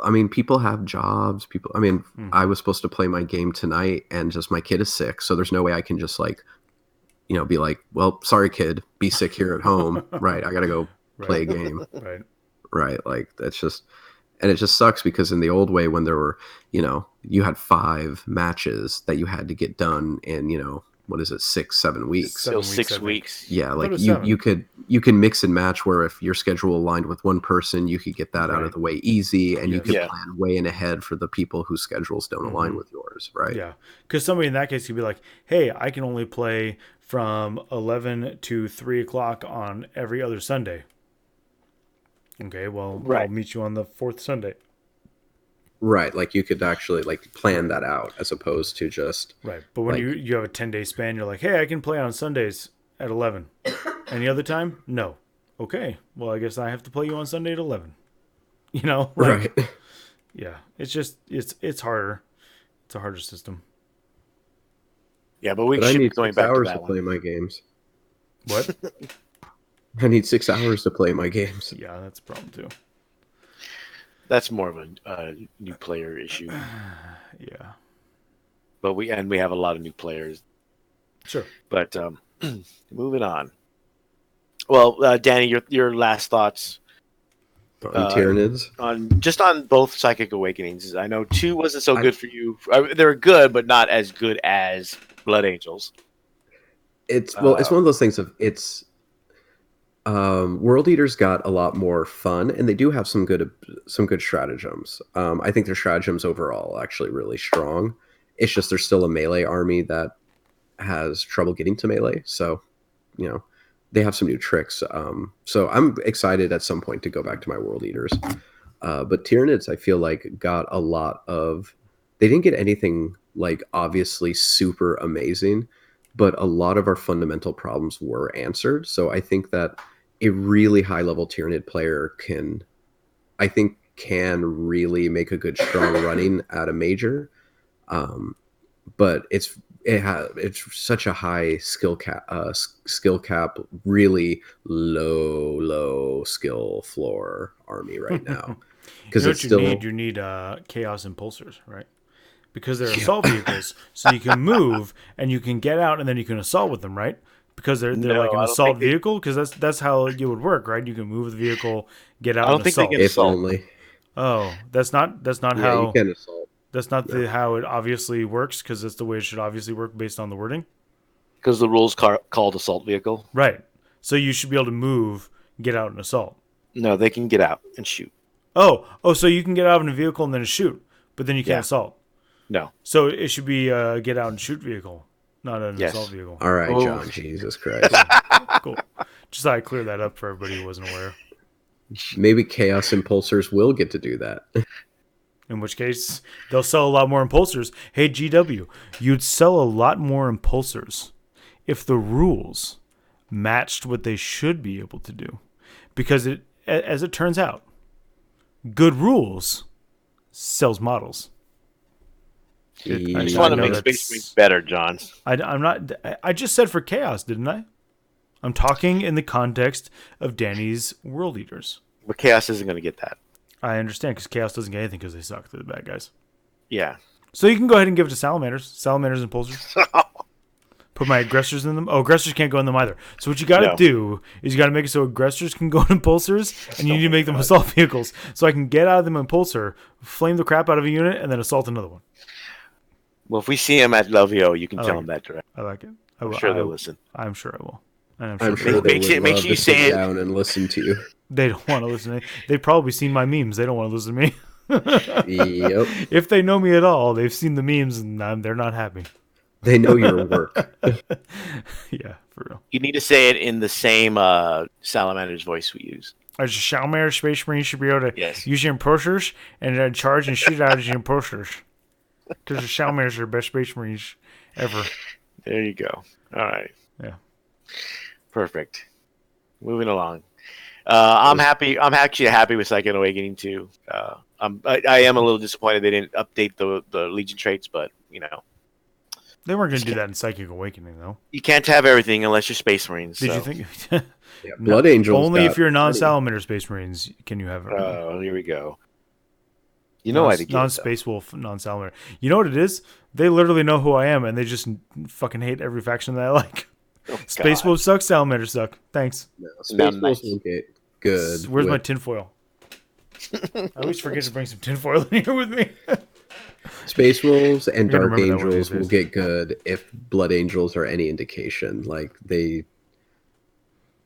I mean, people have jobs. People, I mean, I was supposed to play my game tonight, and just my kid is sick, so there's no way I can just like, be like, well, sorry, kid, be sick here at home, right? I gotta go play a game, Right. right? Like that's just, and it just sucks because in the old way when there were, you had 5 matches that you had to get done in, what is it, 6-7 weeks? Still 7 6 weeks. weeks. Yeah, like it was you 7. you can mix and match where if your schedule aligned with one person, you could get that out of the way easy, and you Yes. could Yeah. plan way in ahead for the people whose schedules don't align with yours, right? Yeah. Because somebody in that case could be like, hey, I can only play from 11 to 3 o'clock on every other Sunday. Okay, well, I'll Right. meet you on the 4th Sunday. Right, like you could actually like plan that out as opposed to just Right. But when like, you have a 10-day span, you're like, hey, I can play on Sundays at 11. Any other time? No. Okay. Well, I guess I have to play you on Sunday at 11. Like, right. yeah. It's just, it's harder. It's a harder system. Yeah, but we But I should be need going 6 back to hours that to one. play my games. What? I need 6 hours to play my games. Yeah, that's a problem too. That's more of a new player issue. Yeah. But we have a lot of new players. Sure. But moving on. Well, Danny, your last thoughts On Tyranids? on both Psychic Awakenings. I know 2 wasn't so good for you. They were good, but not as good as Blood Angels. It's one of those things of World Eaters got a lot more fun, and they do have some good stratagems. I think their stratagems overall are actually really strong. It's just there's still a melee army that has trouble getting to melee, so they have some new tricks. So I'm excited at some point to go back to my World Eaters. But Tyranids, I feel like got a lot of. They didn't get anything like obviously super amazing, but a lot of our fundamental problems were answered. So I think that a really high level Tyranid player can really make a good strong running at a major. But it's such a high skill cap, really low skill floor army right now. Because You know it's what still you need chaos impulsors, right? Because they're assault vehicles, so you can move and you can get out and then you can assault with them, right? Because they're No, like an I don't assault think they- vehicle. Because that's how it would work, right? You can move the vehicle, get out, I don't and think they assault. can if assault. only. Oh, that's not Yeah, how you can assault. that's not how it obviously works. Because that's the way it should obviously work based on the wording. Because the rules called assault vehicle. Right. So you should be able to move, get out, and assault. No, they can get out and shoot. Oh, so you can get out of a vehicle and then shoot, but then you can't Yeah. assault. No. So it should be a get out and shoot vehicle, not an Yes. assault vehicle. All right, Oh. John. Jesus Christ. Cool. Just thought I'd clear that up for everybody who wasn't aware. Maybe Chaos Impulsors will get to do that. In which case, they'll sell a lot more impulsors. Hey, GW, you'd sell a lot more impulsors if the rules matched what they should be able to do. Because as it turns out, good rules sells models. I just Yeah, want to know make that's- Space Marines better, John. I'm not. I just said for chaos, didn't I? I'm talking in the context of Danny's World Eaters. But Chaos isn't going to get that. I understand because chaos doesn't get anything because they suck. They're the bad guys. Yeah. So you can go ahead and give it to salamanders and pulsers. Put my aggressors in them. Oh, aggressors can't go in them either. So what you got to do is you got to make it so aggressors can go in impulsors, and you need to make them assault vehicles so I can get out of them impulsor, flame the crap out of a unit, and then assault another one. Well, if we see him at Lovio, you can I tell like him that direct. I like it. I'm sure they'll listen. I'm sure I will. And I'm sure Make they sure- would make love sure you to say sit it. down and listen to you. they don't want to listen to me. They've probably seen my memes. They don't want to listen to me. Yep. If they know me at all, they've seen the memes and they're not happy. They know your work. Yeah, for real. You need to say it in the same Salamander's voice we use. As a Shalmar Space Marine should be able to Yes. use your impulsors and then charge and shoot out your impulsors. Because the Salamanders are the best Space Marines ever. There you go. All right. Yeah. Perfect. Moving along. I'm happy. I'm actually happy with Second Awakening too. I am a little disappointed they didn't update the Legion traits, but They weren't going to do that in Psychic Awakening, though. you can't have everything unless you're Space Marines. Did so. you think? Yeah, Blood Angels. Only if you're non-Salamander Space Marines can you have it. Oh, here we go. You know I did non-Space Wolf, non-Salamander. You know what it is? They literally know who I am, and they just fucking hate every faction that I like. Oh, Space Wolf sucks. Salamander suck. Thanks. No, Space Wolves will get good. Where's my tinfoil? I always forget to bring some tinfoil in here with me. Space Wolves and You're gonna Dark remember that one of Angels these will days. get good if Blood Angels are any indication.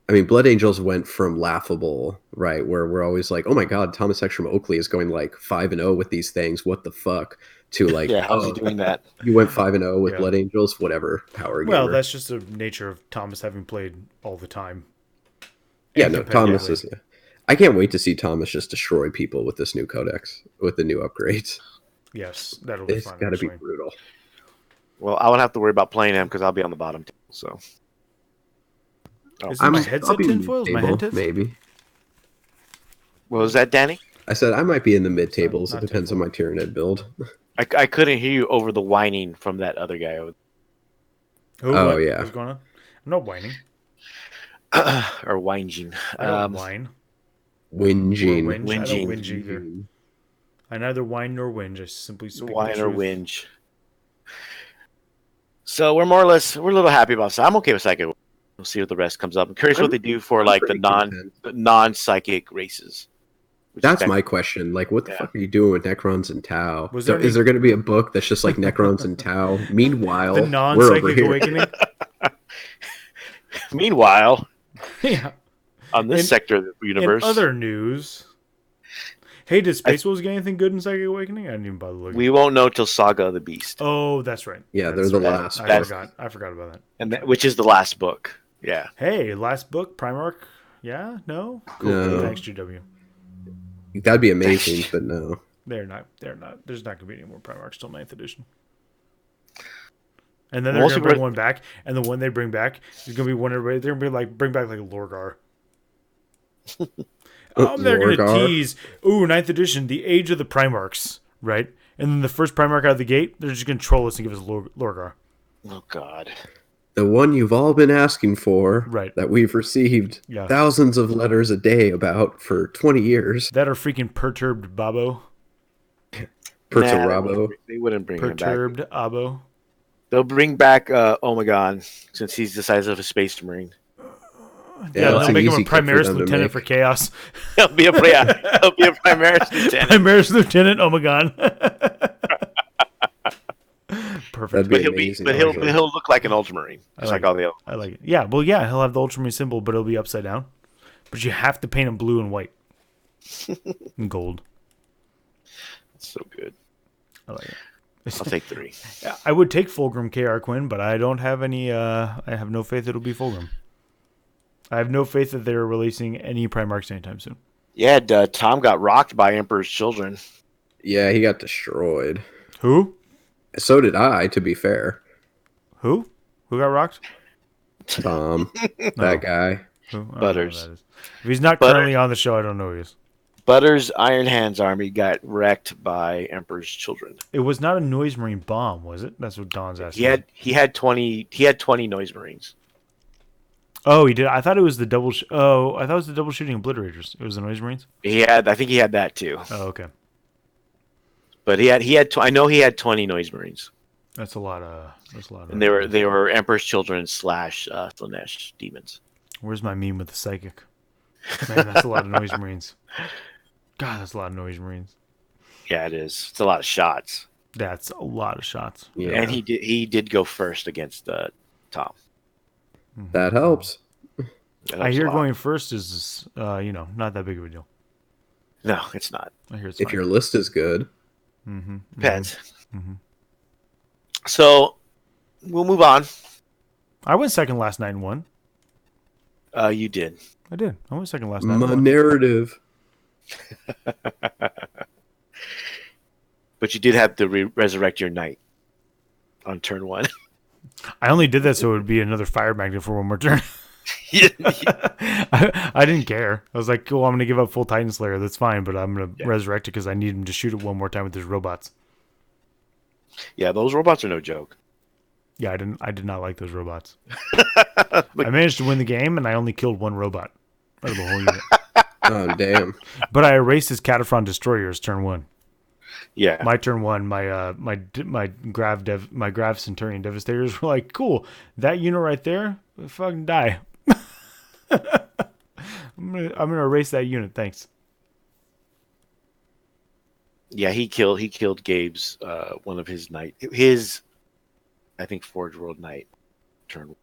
Blood Angels went from laughable, right, where we're always like, oh my god, Thomas Ekstrom Oakley is going like 5-0 with these things, what the fuck, to like, Yeah, how's he doing that? You went 5-0 with Yeah. Blood Angels, whatever, power Well, gamer. that's just the nature of Thomas having played all the time. Yeah, And no, Thomas competitively. is... Yeah. I can't wait to see Thomas just destroy people with this new codex, with the new upgrades. Yes, that'll be It's fun. got to be actually. brutal. Well, I won't have to worry about playing him because I'll be on the bottom table. So Is I'm- my I'll headset be tinfoil? Is my mid-table, head maybe. what was that, Danny? I said I might be in the mid tables. It not depends on my Tyranid build. I couldn't hear you over the whining from that other guy. Oh, yeah. What's going on? I'm not whining. Or whinging. I don't whine. Whinging. Or whinge. I don't Whinging. whinge either. I neither whine nor whinge. I simply speak Whine the or truth. whinge. So we're more or less we're a little happy about that. I'm okay with psychic. We'll see what the rest comes up. I'm curious what they do for like the pretty content. non-psychic races. Which That's is my question. Like, what the Yeah. fuck are you doing with Necrons and Tau? Was So there any- is there going to be a book that's just like Necrons and Tau? Meanwhile, The we're over non-psychic here. awakening. Meanwhile, Yeah. on this In- sector of the universe, In other news, hey, did Space Wolves get anything good in Psychic Awakening? I didn't even bother looking. we won't know till Saga of the Beast, Oh, that's right. Yeah, That's they're the right. last. I forgot about that. and which is the last book. Yeah, Hey, last book, Primarch. Yeah, no. Cool. No. Thanks, GW. That'd be amazing, but no. They're not. There's not gonna be any more Primarchs till 9th edition. And then Well, they're gonna also bring we're- one back, and the one they bring back is gonna be one everybody. They're gonna be like bring back like Lorgar. They're gonna Lorgar? tease. Ooh, 9th edition, the age of the Primarchs, right? And then the first Primarch out of the gate, they're just gonna troll us and give us Lorgar. oh god, The one you've all been asking for, Right. that we've received Yeah. thousands of letters a day about for 20 years. That are freaking perturbed Babo. Perturabo. they wouldn't bring him back. Perturbed Abo. They'll bring back Omegon since he's the size of a space marine. Yeah, that's they'll an make him easy a kit for Primaris them to Lieutenant make. for Chaos. He'll be a Primaris lieutenant. Primaris Lieutenant Omegon. Perfect. That'd be But he'll be, amazing. but he'll actually. he'll look like an Ultramarine, just like like all the other. I like it. Yeah, well, yeah, he'll have the Ultramarine symbol, but it'll be upside down. But you have to paint him blue and white. And gold. It's so good. I like it. I'll take 3. I would take Fulgrim KR Quinn, but I don't have any. I have no faith it'll be Fulgrim. I have no faith that they're releasing any Primarchs anytime soon. Yeah, Tom got rocked by Emperor's Children. Yeah, he got destroyed. Who? So did I, to be fair. Who? Who got rocked? Tom, No. that guy. Who? I don't know who Butters. that is. If he's not Butter. currently on the show, I don't know who he is. Butters' Iron Hands army got wrecked by Emperor's Children. It was not a Noise Marine bomb, was it? That's what Don's asking. He had 20 Noise Marines. Oh, he did. I thought it was the double. I thought it was the double shooting obliterators. It was the Noise Marines. I think he had that too. Oh, okay. But I know he had 20 Noise Marines. That's a lot of. And they were Emperor's Children / Slanesh demons. Where's my meme with the psychic? Man, that's a lot of Noise Marines. God, that's a lot of Noise Marines. Yeah, it is. It's a lot of shots. That's a lot of shots. Yeah, And he did go first against Tom. that helps. That I helps hear a lot. going first is, not that big of a deal. No, it's not. I hear it's If your list is good. Depends. Mhm. So we'll move on. I went second last night and won. You did. I did. I went second last night. And My won. narrative. but you did have to resurrect your knight on turn 1. I only did that so it would be another fire magnet for one more turn. Yeah. I didn't care. I was like, cool, I'm going to give up full Titan Slayer. That's fine, but I'm going to resurrect it because I need him to shoot it one more time with his robots. Yeah, those robots are no joke. Yeah, I did not like those robots. I managed to win the game, and I only killed one robot out of the whole unit. Oh, damn. But I erased his Cataphren Destroyers turn 1. Yeah. My turn 1, my Grav Centurion Devastators were like, cool, that unit right there, fucking die. I'm gonna erase that unit, thanks. Yeah, he killed Gabe's one of his knight. I think Forge World Knight turn 1.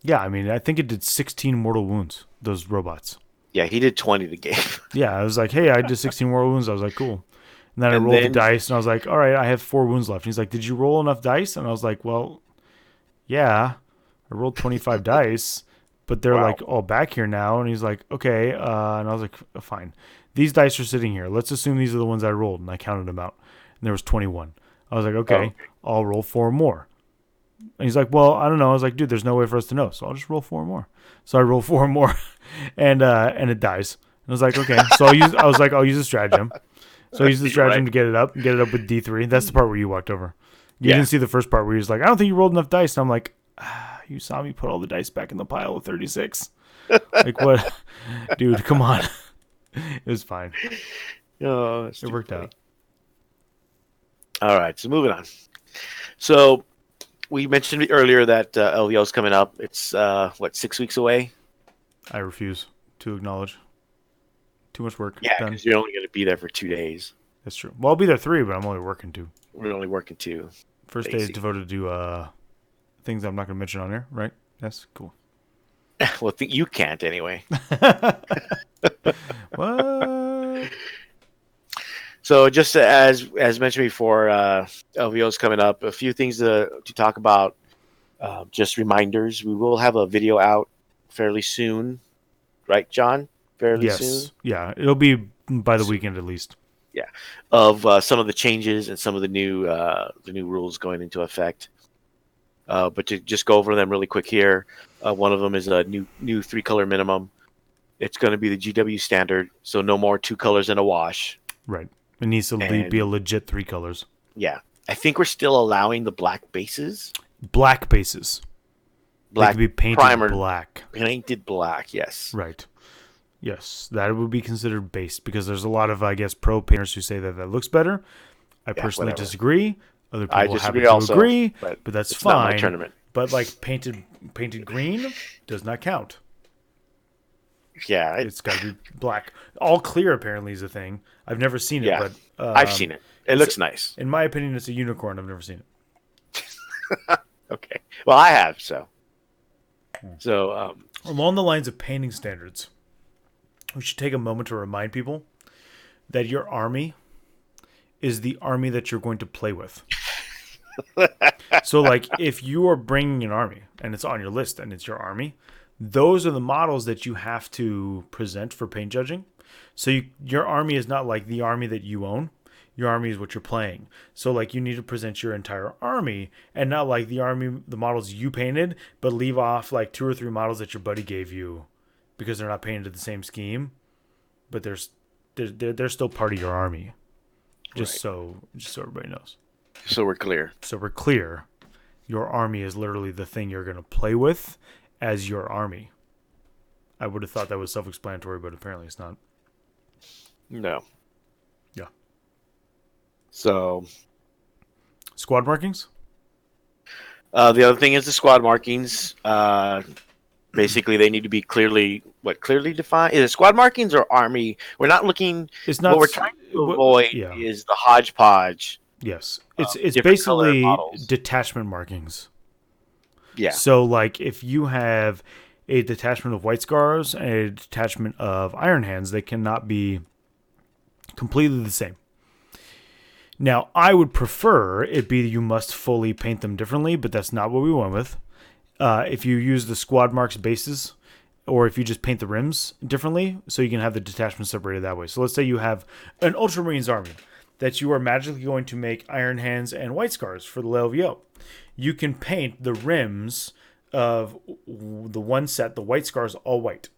Yeah, I mean, I think it did 16 mortal wounds, those robots. Yeah, he did 20 to Gabe. Yeah, I was like, hey, I did 16 mortal wounds. I was like, cool. And then I rolled the dice, and I was like, all right, I have 4 wounds left. And he's like, did you roll enough dice? And I was like, well, yeah, I rolled 25 dice, but they're like all back here now. And he's like, okay. And I was like, fine. These dice are sitting here. Let's assume these are the ones I rolled. And I counted them out. And there was 21. I was like, okay, I'll roll 4 more. And he's like, well, I don't know. I was like, dude, there's no way for us to know. So I'll just roll 4 more. So I roll 4 more and it dies. And I was like, okay. So I'll use a stratagem. So I used the stratagem to get it up with D3. That's the part where you walked over. You didn't see the first part where he was like, I don't think you rolled enough dice. And I'm like, you saw me put all the dice back in the pile of 36. Like, what? Dude, come on. It was fine. Oh, it worked out. All right, so moving on. So we mentioned earlier that LVO is coming up. It's 6 weeks away? I refuse to acknowledge. Too much work. Yeah, because you're only going to be there for 2 days. That's true. Well, I'll be there 3, but I'm only working 2. We're only working 2. First day is devoted to things I'm not going to mention on here, right? Yes, cool. Well, you can't anyway. What? So just as mentioned before, LVO is coming up. A few things to talk about. Just reminders. We will have a video out fairly soon, right, John? Fairly soon. Yeah, it'll be by the weekend at least. Yeah, of some of the changes and some of the new rules going into effect. But to just go over them really quick here, one of them is a new 3-color minimum. It's going to be the GW standard, so no more 2 colors in a wash. Right. It needs to be a legit 3 colors. Yeah. I think we're still allowing the black bases. Black bases. Black could be painted primer, black. Painted black, yes. Right. Yes, that would be considered base because there's a lot of, I guess, pro painters who say that looks better. I personally disagree. Other people happen to agree, but that's fine. Not my tournament. But like painted green does not count. Yeah, it's got to be black. All clear apparently is a thing. I've never seen it, but I've seen it. It looks nice. In my opinion, it's a unicorn. I've never seen it. Okay. Well, I have. So along the lines of painting standards, we should take a moment to remind people that your army is the army that you're going to play with. So, like, if you are bringing an army and it's on your list and it's your army, those are the models that you have to present for paint judging. So your army is not like the army that you own. Your army is what you're playing. So, like, you need to present your entire army and not like the models you painted, but leave off like 2 or 3 models that your buddy gave you because they're not painted the same scheme, but they're still part of your army. Just so everybody knows. So we're clear. Your army is literally the thing you're going to play with as your army. I would have thought that was self-explanatory, but apparently it's not. No. Yeah. So. Squad markings? The other thing is the squad markings. Basically, they need to be clearly defined. Is it squad markings or army? We're not looking. It's not. What we're trying to avoid is the hodgepodge. Yes, it's basically detachment markings. Yeah. So, like, if you have a detachment of White Scars and a detachment of Iron Hands, they cannot be completely the same. Now, I would prefer it be you must fully paint them differently, but that's not what we went with. If you use the squad marks bases, or if you just paint the rims differently, so you can have the detachment separated that way. So let's say you have an Ultramarines army, that you are magically going to make Iron Hands and White Scars for the LVO. You can paint the rims of the one set, the White Scars, all white.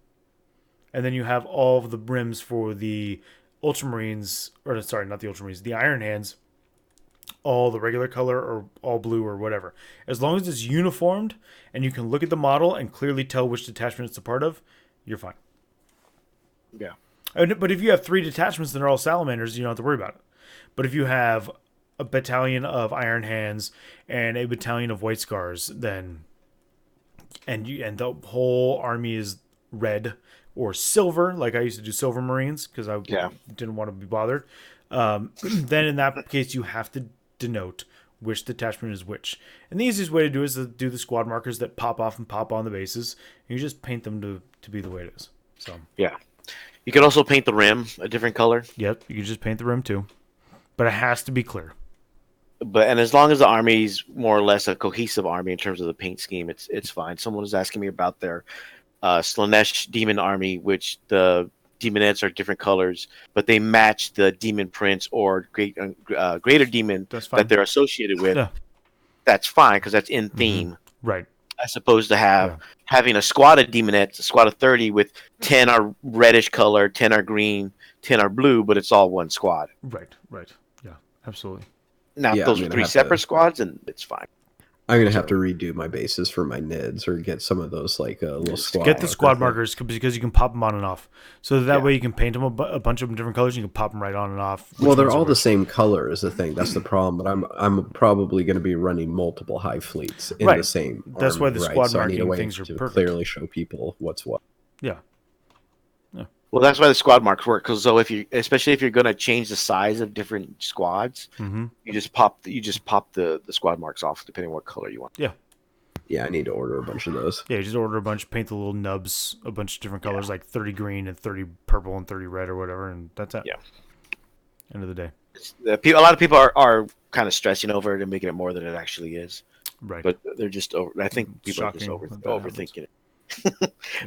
And then you have all of the rims for the Ultramarines, or sorry, not the Ultramarines, the Iron Hands, all the regular color or all blue or whatever. As long as it's uniformed and you can look at the model and clearly tell which detachment it's a part of, you're fine. Yeah. But if you have 3 detachments that are all salamanders, you don't have to worry about it. But if you have a battalion of Iron Hands and a battalion of White Scars, then and the whole army is red or silver, like I used to do Silver Marines because I didn't want to be bothered. Then in that case, you have to denote which detachment is which. And the easiest way to do it is to do the squad markers that pop off and pop on the bases. And you just paint them to be the way it is. So yeah. You can also paint the rim a different color. Yep, you can just paint the rim too. But it has to be clear. And as long as the army's more or less a cohesive army in terms of the paint scheme, it's fine. Someone was asking me about their Slanesh demon army, which the demonettes are different colors, but they match the demon prince or greater demon that they're associated with. Yeah. That's fine because that's in theme. Mm-hmm. Right. As opposed to having a squad of demonettes, a squad of 30 with 10 are reddish color, 10 are green, 10 are blue, but it's all one squad. Right. Yeah, absolutely. Now, if those are 3 separate squads, and it's fine. I'm going to have to redo my bases for my NIDs or get some of those little squad. Get the squad markers because you can pop them on and off. So that way you can paint them a bunch of them different colors and you can pop them right on and off. Well, they're all the same color is the thing. That's the problem. But I'm probably going to be running multiple hive fleets in the same That's army, why the squad so marking I need a way things are to perfect. clearly show people what's what. Yeah. Well, that's why the squad marks work. Because especially if you're going to change the size of different squads, you just pop the squad marks off depending on what color you want. Yeah. Yeah, I need to order a bunch of those. Yeah, just order a bunch, paint the little nubs, a bunch of different colors, like 30 green and 30 purple and 30 red or whatever, and that's it. Yeah. End of the day. A lot of people are kind of stressing over it and making it more than it actually is. Right. But they're just over. I think people are just overthinking it.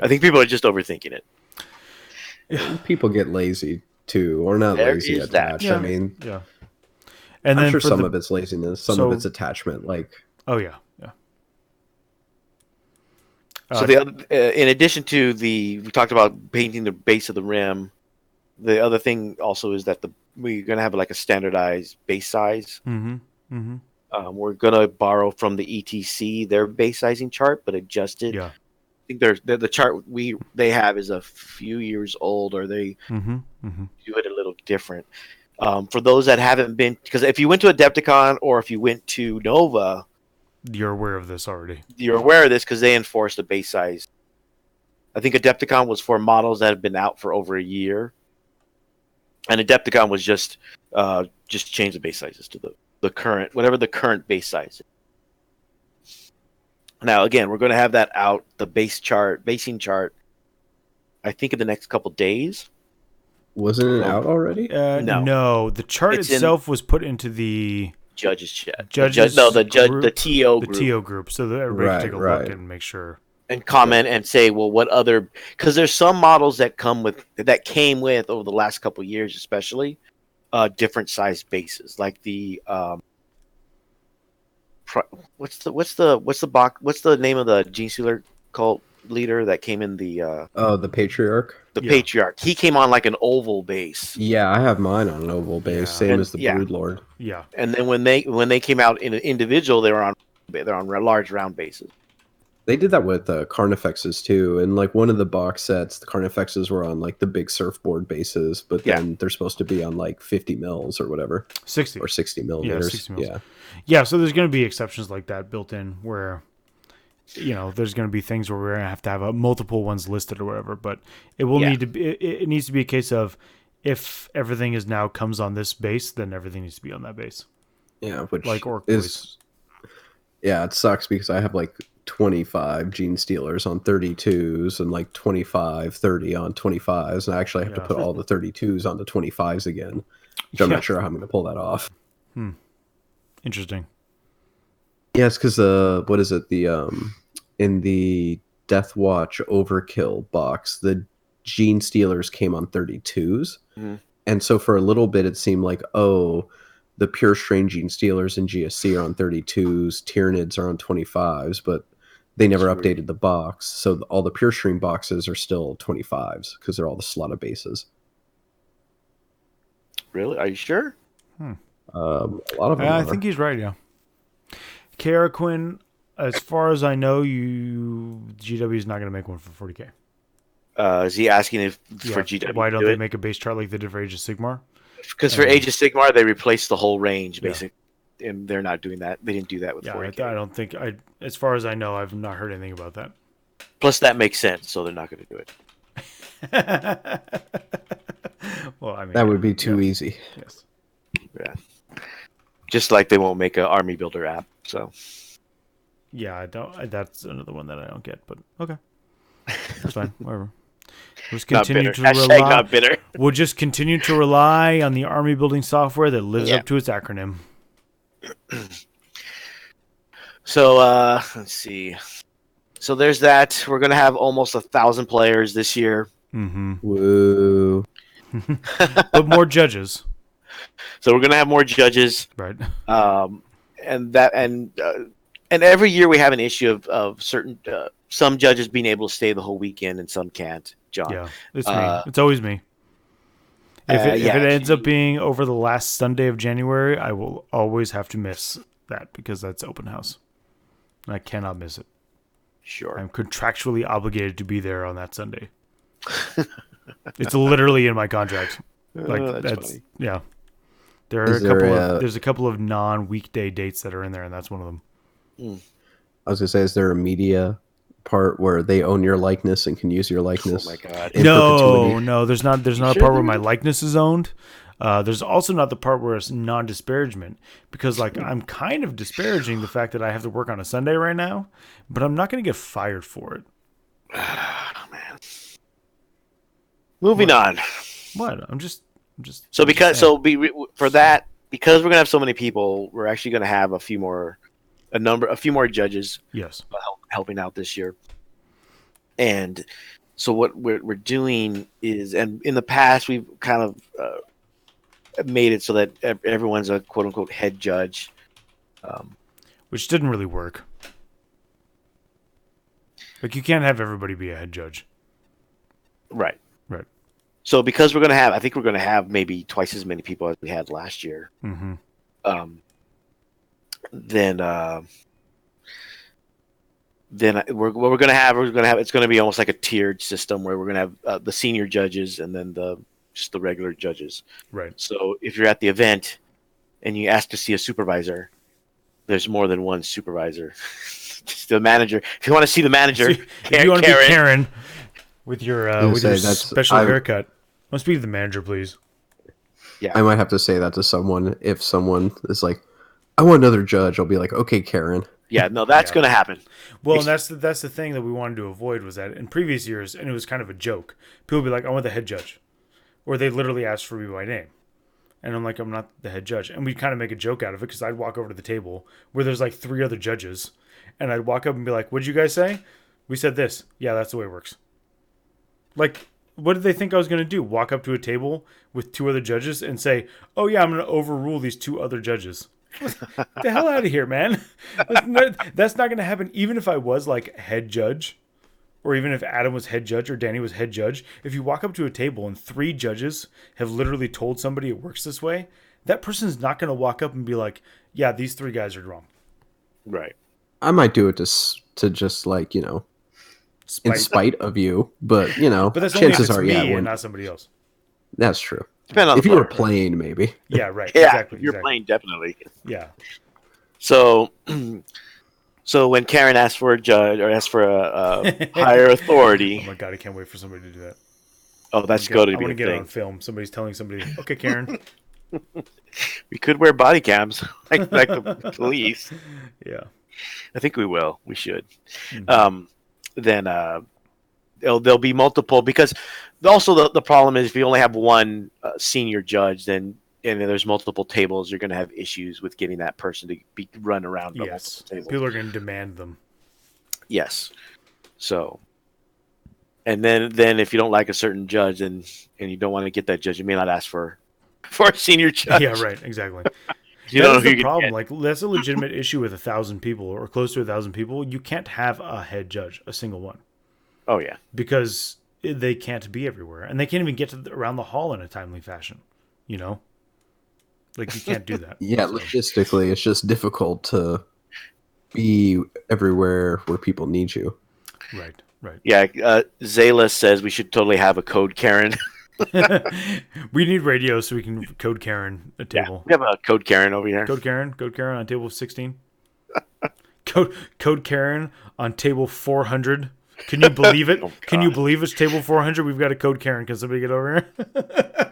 I think people are just overthinking it. Yeah. People get lazy too, or not lazy attached. Yeah. I mean, yeah. And I'm sure some of it's laziness, some of it's attachment. Oh yeah. So the other, in addition to we talked about painting the base of the rim. The other thing also is that we're gonna have a standardized base size. Mm-hmm. We're gonna borrow from the ETC their base sizing chart, but adjusted. Yeah. I think the chart they have is a few years old, or they do it a little different. For those that haven't been, because if you went to Adepticon or if you went to Nova, you're aware of this already. You're aware of this because they enforced the base size. I think Adepticon was for models that have been out for over a year, and Adepticon was just change the base sizes to the current, whatever the current base size is. Now, again, we're going to have that out, the basing chart, I think in the next couple days. Wasn't it out already? No. The chart itself was put into the judges chat. The TO group. The TO group. So that everybody can take a look and make sure. And comment and say, well, what other... Because there's some models that came with over the last couple of years, especially, different size bases. Like the... What's the name of the Gene Stealer cult leader that came in the the Patriarch? The Patriarch. He came on like an oval base. Yeah, I have mine on an oval base, same as the Broodlord. Yeah. And then when they came out in an individual, they're on large round bases. They did that with Carnifexes too, and one of the box sets, the Carnifexes were on the big surfboard bases, but then they're supposed to be on 50 mils or whatever, 60 or 60 millimeters. Yeah, 60 mils. Yeah. So there's going to be exceptions like that built in where, there's going to be things where we're going to have multiple ones listed or whatever, but it will need to be. It needs to be a case of if everything comes on this base, then everything needs to be on that base. Yeah, which Orc is. Yeah, it sucks because I have 25 Gene Stealers on 32s and 25, 30 on 25s, and I actually have to put all the 32s onto 25s again, which I'm not sure how I'm going to pull that off. Interesting. Yes, because what is it? In the Death Watch Overkill box, the Gene Stealers came on 32s, And so for a little bit, it seemed like, oh, the pure strain gene stealers in GSC are on 32s, Tyranids are on 25s, but they never updated the box. So all the pure strain boxes are still 25s because they're all the slotted bases. Really? Are you sure? A lot of them I are. think he's right, yeah. Kara Quinn, as far as I know, GW is not going to make one for 40K. Is he asking for GW? Why don't they make a base chart like they did for Age of Sigmar? Because for Age of Sigmar, they replaced the whole range, basically. And they're not doing that. They didn't do that with 40K. I don't think... As far as I know, I've not heard anything about that. Plus, that makes sense, so they're not going to do it. Well, I mean... That would be too easy. Yes. Yeah. Just like they won't make an army builder app, so... Yeah, that's another one that I don't get, but okay. That's fine, whatever. We'll just continue to rely. Not bitter. We'll just continue to rely on the army building software that lives up to its acronym. So let's see. So there's that. We're gonna have almost 1,000 players this year. Mm-hmm. Woo! But more judges. So we're gonna have more judges, right? And every year we have an issue of certain some judges being able to stay the whole weekend and some can't. John. Yeah, it's me. It's always me. If it ends up being over the last Sunday of January, I will always have to miss that because that's open house. And I cannot miss it. Sure. I'm contractually obligated to be there on that Sunday. It's literally in my contract. Like that's funny. Yeah. There's a couple of non-weekday dates that are in there, and that's one of them. I was gonna say, is there a media part where they own your likeness and can use your likeness? Oh my god! No, there's not a part where my likeness is owned. There's also not the part where it's non-disparagement, because like I'm kind of disparaging the fact that I have to work on a Sunday right now, but I'm not going to get fired for it. Oh, man. Moving on. What? I'm just. So because for that, because we're gonna have so many people, we're actually gonna have a few more judges. Yes. Helping out this year. And so what we're doing is, and in the past we've kind of made it so that everyone's a quote unquote head judge, which didn't really work. Like you can't have everybody be a head judge. Right. So because we're gonna have maybe twice as many people as we had last year. Mm-hmm. Then we're gonna have it's gonna be almost like a tiered system where we're gonna have the senior judges and then just the regular judges. Right. So if you're at the event and you ask to see a supervisor, there's more than one supervisor. Just the manager. If you want to see the manager, if you want to be Karen with your special haircut, I want to speak to the manager, please. Yeah, I might have to say that to someone. If someone is like, I want another judge, I'll be like, okay, Karen. Yeah, no, that's going to happen. Well, and that's the thing that we wanted to avoid was that in previous years, and it was kind of a joke, people would be like, I want the head judge. Or they literally asked for me by name. And I'm like, I'm not the head judge. And we'd kind of make a joke out of it because I'd walk over to the table where there's like 3 other judges. And I'd walk up and be like, what'd you guys say? We said this. Yeah, that's the way it works. Like, what did they think I was going to do? Walk up to a table with 2 other judges and say, oh yeah, I'm going to overrule these 2 other judges. Get the hell out of here, man. That's not going to happen. Even if I was like head judge, or even if Adam was head judge or Danny was head judge, if you walk up to a table and 3 judges have literally told somebody it works this way, that person's not going to walk up and be like, yeah, these 3 guys are wrong. Right. I might do it to just like, in spite of you, but but that's chances only if it's me and not somebody else. That's true. Depending on if you were playing, maybe. Yeah, right. Yeah, exactly. If you're playing, definitely. Yeah. So when Karen asks for a judge or asks for a higher authority, oh my god, I can't wait for somebody to do that. Oh, that's going to be. I want to get it on film. Somebody's telling somebody, "Okay, Karen." We could wear body cams like the police. Yeah. I think we will. We should. Mm-hmm. Then there'll be multiple, because also the problem is if you only have one senior judge, and there's multiple tables, you're going to have issues with getting that person to be run around. Yes, people are going to demand them. Yes. So, And then if you don't like a certain judge and you don't want to get that judge, you may not ask for a senior judge. Yeah, right. Exactly. You don't know That's who the you problem. can Like, that's a legitimate issue with 1,000 people or close to 1,000 people. You can't have a head judge, a single one, get. Oh yeah. because they can't be everywhere, and they can't even get around the hall in a timely fashion. You know, like you can't do that. Yeah, So, logistically, it's just difficult to be everywhere where people need you. right, right. Yeah, Zayla says we should totally have a code Karen. We need radio so we can code Karen a Yeah, table. we have a code Karen over here. Code Karen on table 16. Code Karen on table 400. Can you believe it? Oh, Can you believe it's table 400? We've got a code Karen. Can somebody get over here?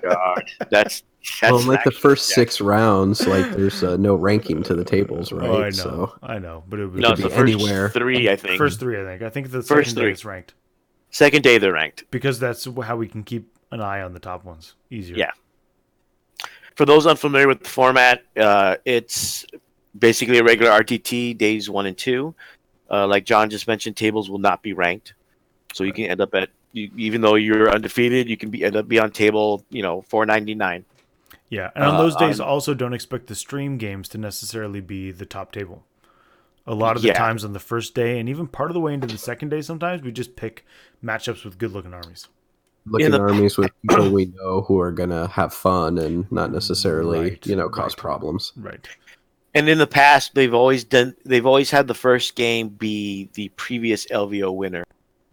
God, that's Well, in like the actually- first yeah. 6 rounds, like there's no ranking to the tables, right? Oh, I know. So I know. But it would No, could it's be the first anywhere. 3, I think. first 3, I think. I think the First second day 3. it's ranked Second day they're ranked. because that's how we can keep an eye on the top ones easier. Yeah. For those unfamiliar with the format, it's basically a regular RTT days 1 and 2. Like John just mentioned, tables will not be ranked, so you can end up at even though you're undefeated, you can end up on table 499. Yeah, and on those days, on- also don't expect the stream games to necessarily be the top table. A lot of the Yeah. times on the first day, and even part of the way into the second day, sometimes we just pick matchups with good-looking armies. looking the- armies with people we know who are gonna have fun and not necessarily, Right, cause right. problems. Right. And in the past, they've always had the first game be the previous LVO winner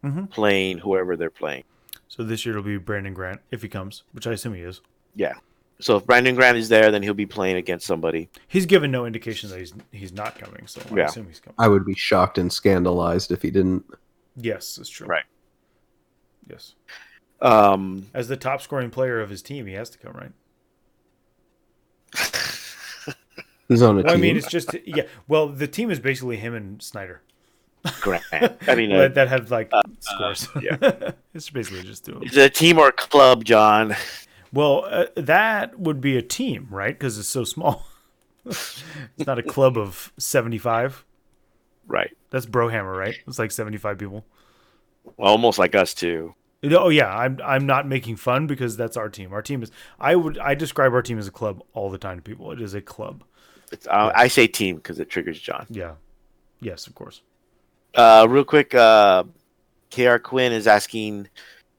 Mhm. playing whoever they're playing. So this year it'll be Brandon Grant if he comes, which I assume he is. Yeah. So if Brandon Grant is there, then he'll be playing against somebody. He's given no indication that he's not coming, so I Yeah. assume he's coming. I would be shocked and scandalized if he didn't. Yes, it's true. Right. Yes. Um, As the top scoring player of his team, he has to come, right? He's on a Well, I team. mean, it's just Well, the team is basically him and Snyder. Grant. I mean, that have like scores. yeah. It's basically just 2 of them. Is it a team or a club, John? Well, that would be a team, right? Because it's so small. It's not a club of 75. Right. That's Brohammer, right? It's like 75 people. Well, almost like us too. Oh yeah, I'm not making fun because that's our team. Our team is I describe our team as a club all the time to people. It is a club. I say team because it triggers John. Yeah. Yes, of course. Real quick, KR Quinn is asking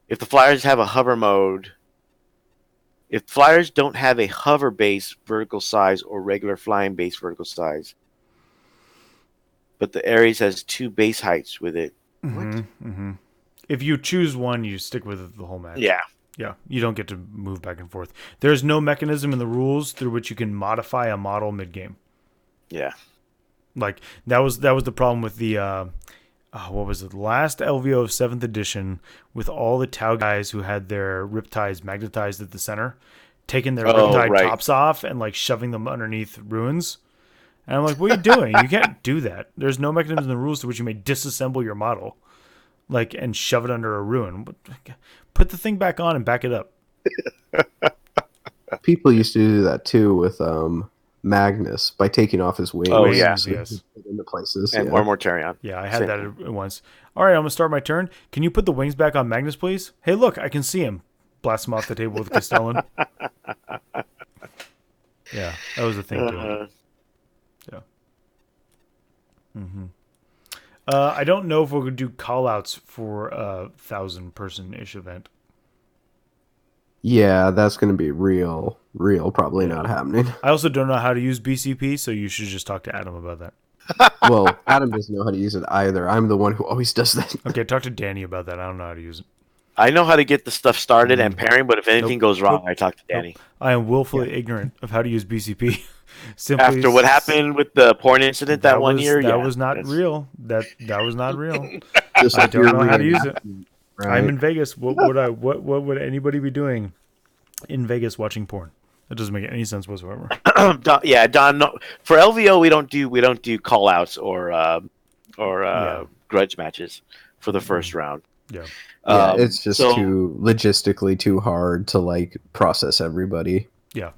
if the Flyers have a hover mode. If Flyers don't have a hover base vertical size or regular flying base vertical size, but the Ares has 2 base heights with it. Mm-hmm. If you choose one, you stick with it the whole match. Yeah. Yeah, you don't get to move back and forth. There's no mechanism in the rules through which you can modify a model mid-game. Yeah. Like that was the problem with the what was it? The last LVO of 7th edition with all the Tau guys who had their riptides magnetized at the center, taking their riptide right. tops off and like shoving them underneath ruins. And I'm like, what are you doing? You can't do that. There's no mechanism in the rules to which you may disassemble your model, like, and shove it under a ruin. Put the thing back on and back it up. People used to do that too with Magnus by taking off his wings. Oh, yeah. Yes. Into places. And yeah. more Mortarion. Yeah, I had Same that at once. All right, I'm going to start my turn. Can you put the wings back on Magnus, please? Hey, look, I can see him. Blast him off the table with Castellan. Yeah, that was a thing, too. Yeah. I don't know if we're going to do call-outs for a 1,000-person-ish event. Yeah, that's going to be real. Probably not happening. I also don't know how to use BCP, so you should just talk to Adam about that. Well, Adam doesn't know how to use it either. I'm the one who always does that. Okay, talk to Danny about that. I don't know how to use it. I know how to get the stuff started and pairing, but if anything goes wrong, Nope. I talk to Danny. I am willfully ignorant of how to use BCP. Simply After what happened with the porn incident that one year, that yeah, was not that's- real. That was not real. Just I like don't your know how to use it. right? I'm in Vegas. What would anybody be doing in Vegas watching porn? That doesn't make any sense whatsoever. Don. No, for LVO, we don't do call outs or grudge matches for the first round. Yeah. Yeah, it's just so- too logistically too hard to like process everybody. Yeah.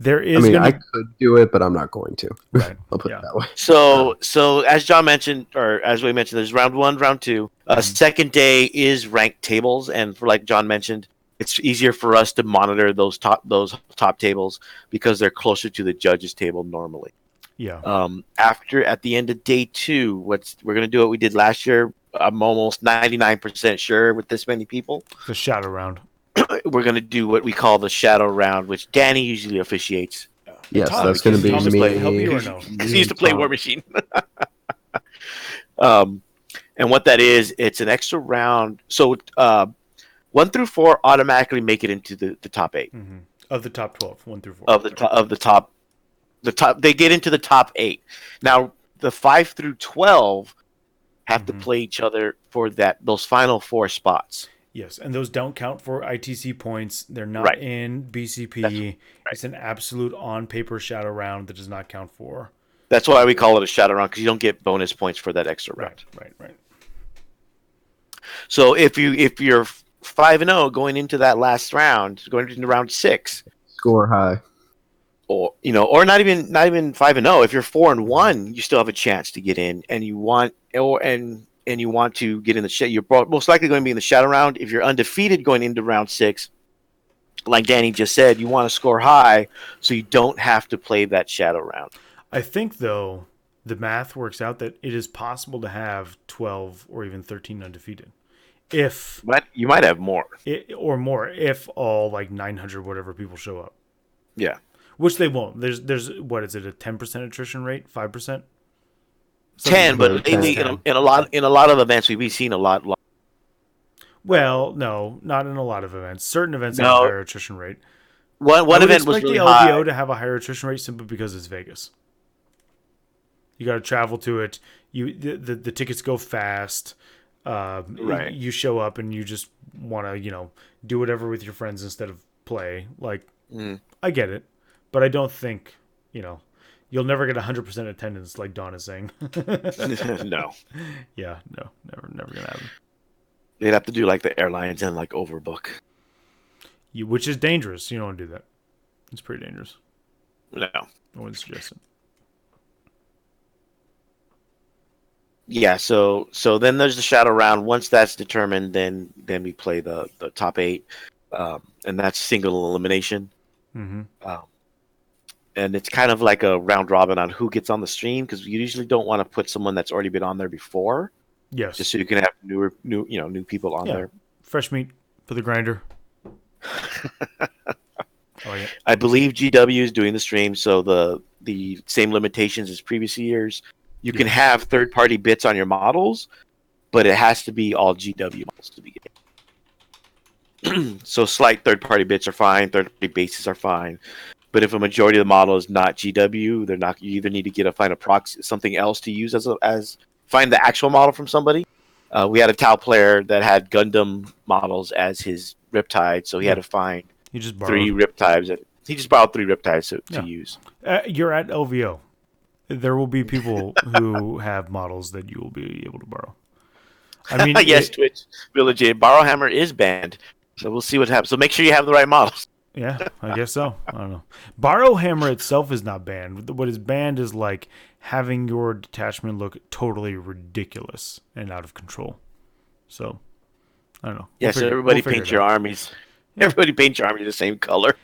There is. I mean, gonna... I could do it, but I'm not going to. Right. I'll put it that way. So as John mentioned, or as we mentioned, there's round 1, round 2. Second day is ranked tables, and for like John mentioned, it's easier for us to monitor those top tables because they're closer to the judges' table normally. Yeah. At the end of day 2, we're gonna do what we did last year. I'm almost 99% sure with this many people. The shadow round. We're gonna do what we call the shadow round, which Danny usually officiates. Yes, that's going to be me. Help you or no? He used to play War Machine. And what that is, it's an extra round. So 1 through 4 automatically make it into the top 8 of the top 12. 1 through 4 of the top. They get into the top 8. Now the 5 through 12 have to play each other for those final 4 spots. Yes, and those don't count for ITC points. They're not in BCP. It's an absolute on-paper shadow round that does not count for. That's why we call it a shadow round, because you don't get bonus points for that extra round. Right. So if you're 5-0 going into that last round, going into round 6, score high, or not even 5-0. If you're 4-1, you still have a chance to get in, and you want to get in the you're most likely going to be in the shadow round. If you're undefeated going into round 6, like Danny just said, you want to score high so you don't have to play that shadow round. I think, though, the math works out that it is possible to have 12 or even 13 undefeated. But you might have more. Or more if all 900 whatever people show up. Yeah. Which they won't. There's what is it, a 10% attrition rate? 5%? 10, but lately in a lot of events we've seen a lot. Well, no, not in a lot of events. Certain events have a higher attrition rate. One event was really high. I would expect the LVO to have a higher attrition rate simply because it's Vegas. You got to travel to it. The tickets go fast. Right. You show up and you just want to do whatever with your friends instead of play. I get it, but I don't think you'll never get 100% attendance like Dawn is saying. No. Yeah, no, never gonna happen. They'd have to do like the airlines and overbook. Which is dangerous. You don't want to do that. It's pretty dangerous. No. I wouldn't suggest it. Yeah, so then there's the shadow round. Once that's determined, then we play the top 8, and that's single elimination. Mm-hmm. And it's kind of like a round robin on who gets on the stream, because you usually don't want to put someone that's already been on there before. Yes. Just so you can have new people on there. Fresh meat for the grinder. I believe GW is doing the stream, so the same limitations as previous years. You can have third-party bits on your models, but it has to be all GW models to begin. So slight third-party bits are fine, third-party bases are fine. But if a majority of the model is not GW, they're not. You either need to find a proxy, something else to use as find the actual model from somebody. We had a Tau player that had Gundam models as his Riptide, so he had to find 3 Riptides. He just borrowed 3 Riptides to use. You're at LVO. There will be people who have models that you will be able to borrow. I mean, yes, Twitch Village Borrowhammer is banned, so we'll see what happens. So make sure you have the right models. Yeah, I guess so. I don't know. Borrowhammer itself is not banned. What is banned is having your detachment look totally ridiculous and out of control. So, I don't know. So everybody paint your armies. Yeah. Everybody paint your armies the same color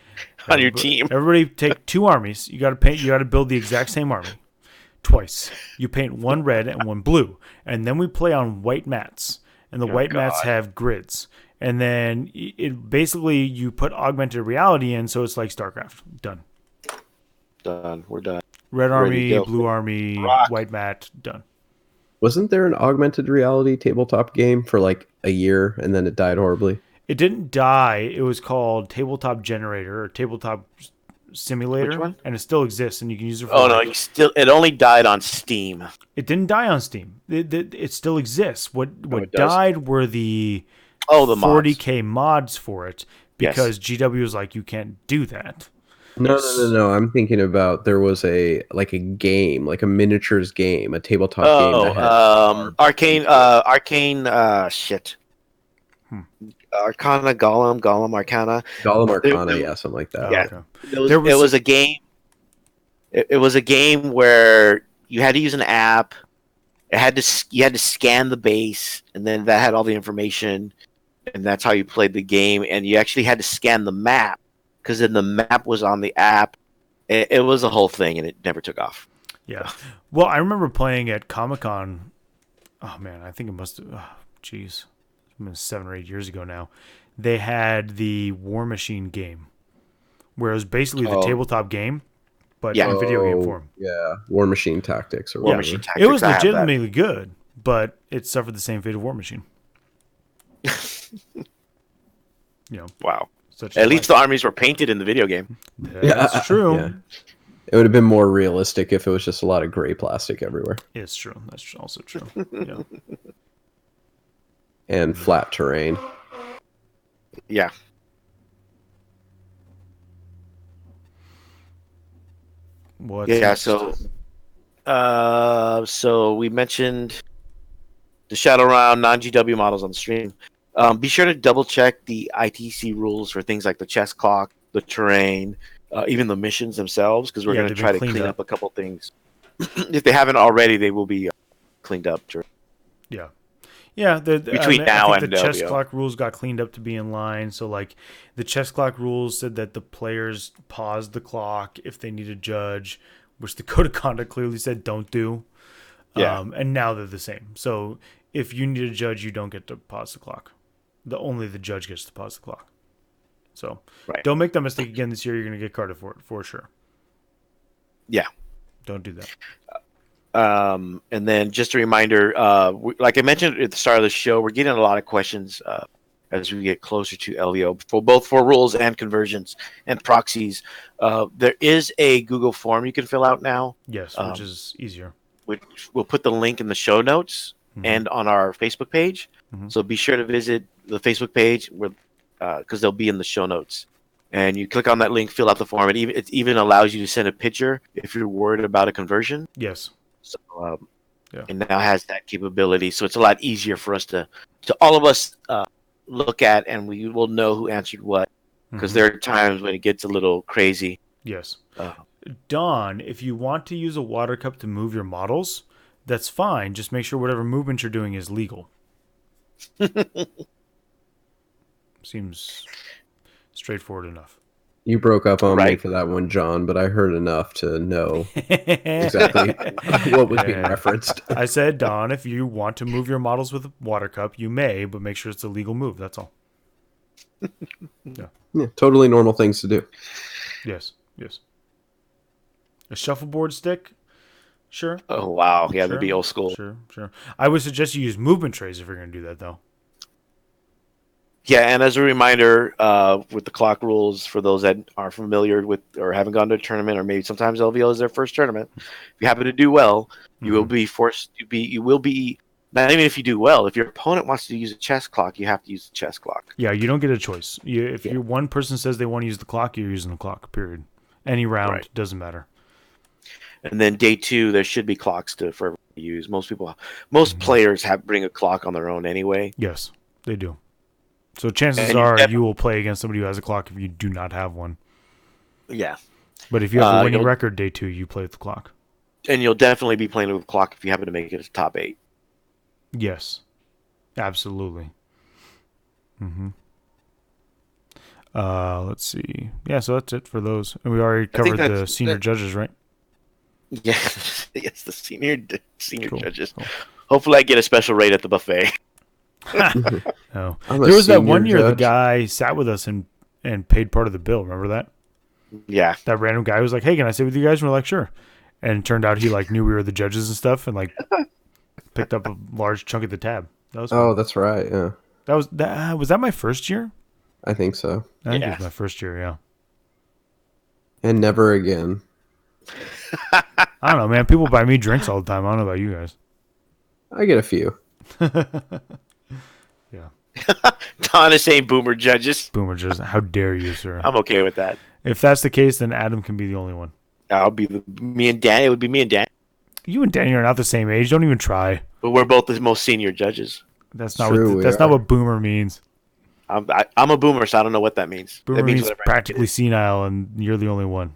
on your team. Everybody take 2 armies. You got to paint. You got to build the exact same army twice. You paint 1 red and 1 blue, and then we play on white mats. And the white mats have grids. And then basically you put augmented reality in, so it's like StarCraft. Done. We're done. Red army, blue army, white mat, done. Wasn't there an augmented reality tabletop game for a year and then it died horribly? It didn't die. It was called Tabletop Generator or Tabletop Simulator. Which one? And it still exists, and you can use it for... Oh, no, it only died on Steam. It didn't die on Steam. It still exists. What died were the 40K mods for it, because GW was like, you can't do that. No. I'm thinking about there was a game, a miniatures game, a tabletop game. That had Arcane. Shit. Arcana, Golem, Arcana. Gollum Arcana, yeah, something like that. Yeah, Okay. it was a game. It was a game where you had to use an app. You had to scan the base, and then that had all the information, and that's how you played the game. And you actually had to scan the map because then the map was on the app. It was a whole thing, and it never took off. Yeah. Well, I remember playing at Comic-Con. Oh, man, I think it must have... Oh, geez. It's been 7 or 8 years ago now. They had the War Machine game, where it was basically the tabletop game, but in video game form. Yeah, War Machine Tactics or War whatever. Machine Tactics. It was legitimately good, but it suffered the same fate of War Machine. Wow. Such At least the armies were painted in the video game. That's true. Yeah. It would have been more realistic if it was just a lot of gray plastic everywhere. It's true. That's also true. Yeah. And flat terrain. Yeah. What's Yeah. next? So we mentioned the Shadowrun non-GW models on the stream. Be sure to double check the ITC rules for things like the chess clock, the terrain, even the missions themselves, because we're going to try to clean up a couple things. If they haven't already, they will be cleaned up. Yeah. Yeah, Between now I think and the chess LVO. clock rules got cleaned up to be in line. So, like, the chess clock rules said that the players pause the clock if they need a judge, which the code of conduct clearly said don't do. Yeah. And now they're the same. So, if you need a judge, you don't get to pause the clock. Only the judge gets to pause the clock. So, Don't make that mistake again this year. You're going to get carded for it, for sure. Yeah. Don't do that. And then just a reminder, like I mentioned at the start of the show, we're getting a lot of questions as we get closer to LVO for rules and conversions and proxies. There is a Google form you can fill out now. Yes, which is easier. Which we'll put the link in the show notes and on our Facebook page. So be sure to visit the Facebook page because they'll be in the show notes. And you click on that link, fill out the form. It even allows you to send a picture if you're worried about a conversion. Yes. So, it now has that capability. So it's a lot easier for us to all of us look at, and we will know who answered what. Because there are times when it gets a little crazy. Yes. Don, if you want to use a water cup to move your models, that's fine. Just make sure whatever movement you're doing is legal. Seems straightforward enough. You broke up on me for that one, John, but I heard enough to know exactly what was being referenced. I said, Don, if you want to move your models with a water cup, you may, but make sure it's a legal move. That's all. Yeah, totally normal things to do. Yes. A shuffleboard stick? Sure. Oh, wow. Yeah, that'd be old school. Sure. I would suggest you use movement trays if you're going to do that, though. Yeah, and as a reminder, with the clock rules, for those that are familiar with or haven't gone to a tournament, or maybe sometimes LVO is their first tournament, if you happen to do well, you will be forced to be. You will be not even if you do well. If your opponent wants to use a chess clock, you have to use the chess clock. Yeah, you don't get a choice. If one person says they want to use the clock, you're using the clock. Period. Any round doesn't matter. And then day 2, there should be clocks for everyone to use. Most players bring a clock on their own anyway. Yes, they do. So chances are you will play against somebody who has a clock if you do not have one. Yeah. But if you have a winning record day 2, you play with the clock. And you'll definitely be playing with the clock if you happen to make it to top 8. Yes. Absolutely. Let's see. Yeah, so that's it for those. And we already covered the senior judges, right? Yeah. Yes, the senior judges. Cool. Hopefully I get a special rate at the buffet. No. There was that one year the guy sat with us and paid part of the bill. Remember that? Yeah. That random guy was like, "Hey, can I sit with you guys?" And we're like, "Sure." And it turned out he knew we were the judges and stuff, and picked up a large chunk of the tab. That was fun. That's right. Yeah. Was that my first year? I think so. I think it was my first year. Yeah. And never again. I don't know, man. People buy me drinks all the time. I don't know about you guys. I get a few. Yeah. Don is saying boomer judges. Boomer judges. How dare you, sir? I'm okay with that. If that's the case, then Adam can be the only one. I'll be me and Danny. It would be me and Danny. You and Danny are not the same age. Don't even try. But we're both the most senior judges. That's not what boomer means. I'm a boomer, so I don't know what that means. Boomer That means means whatever. practically senile, and you're the only one.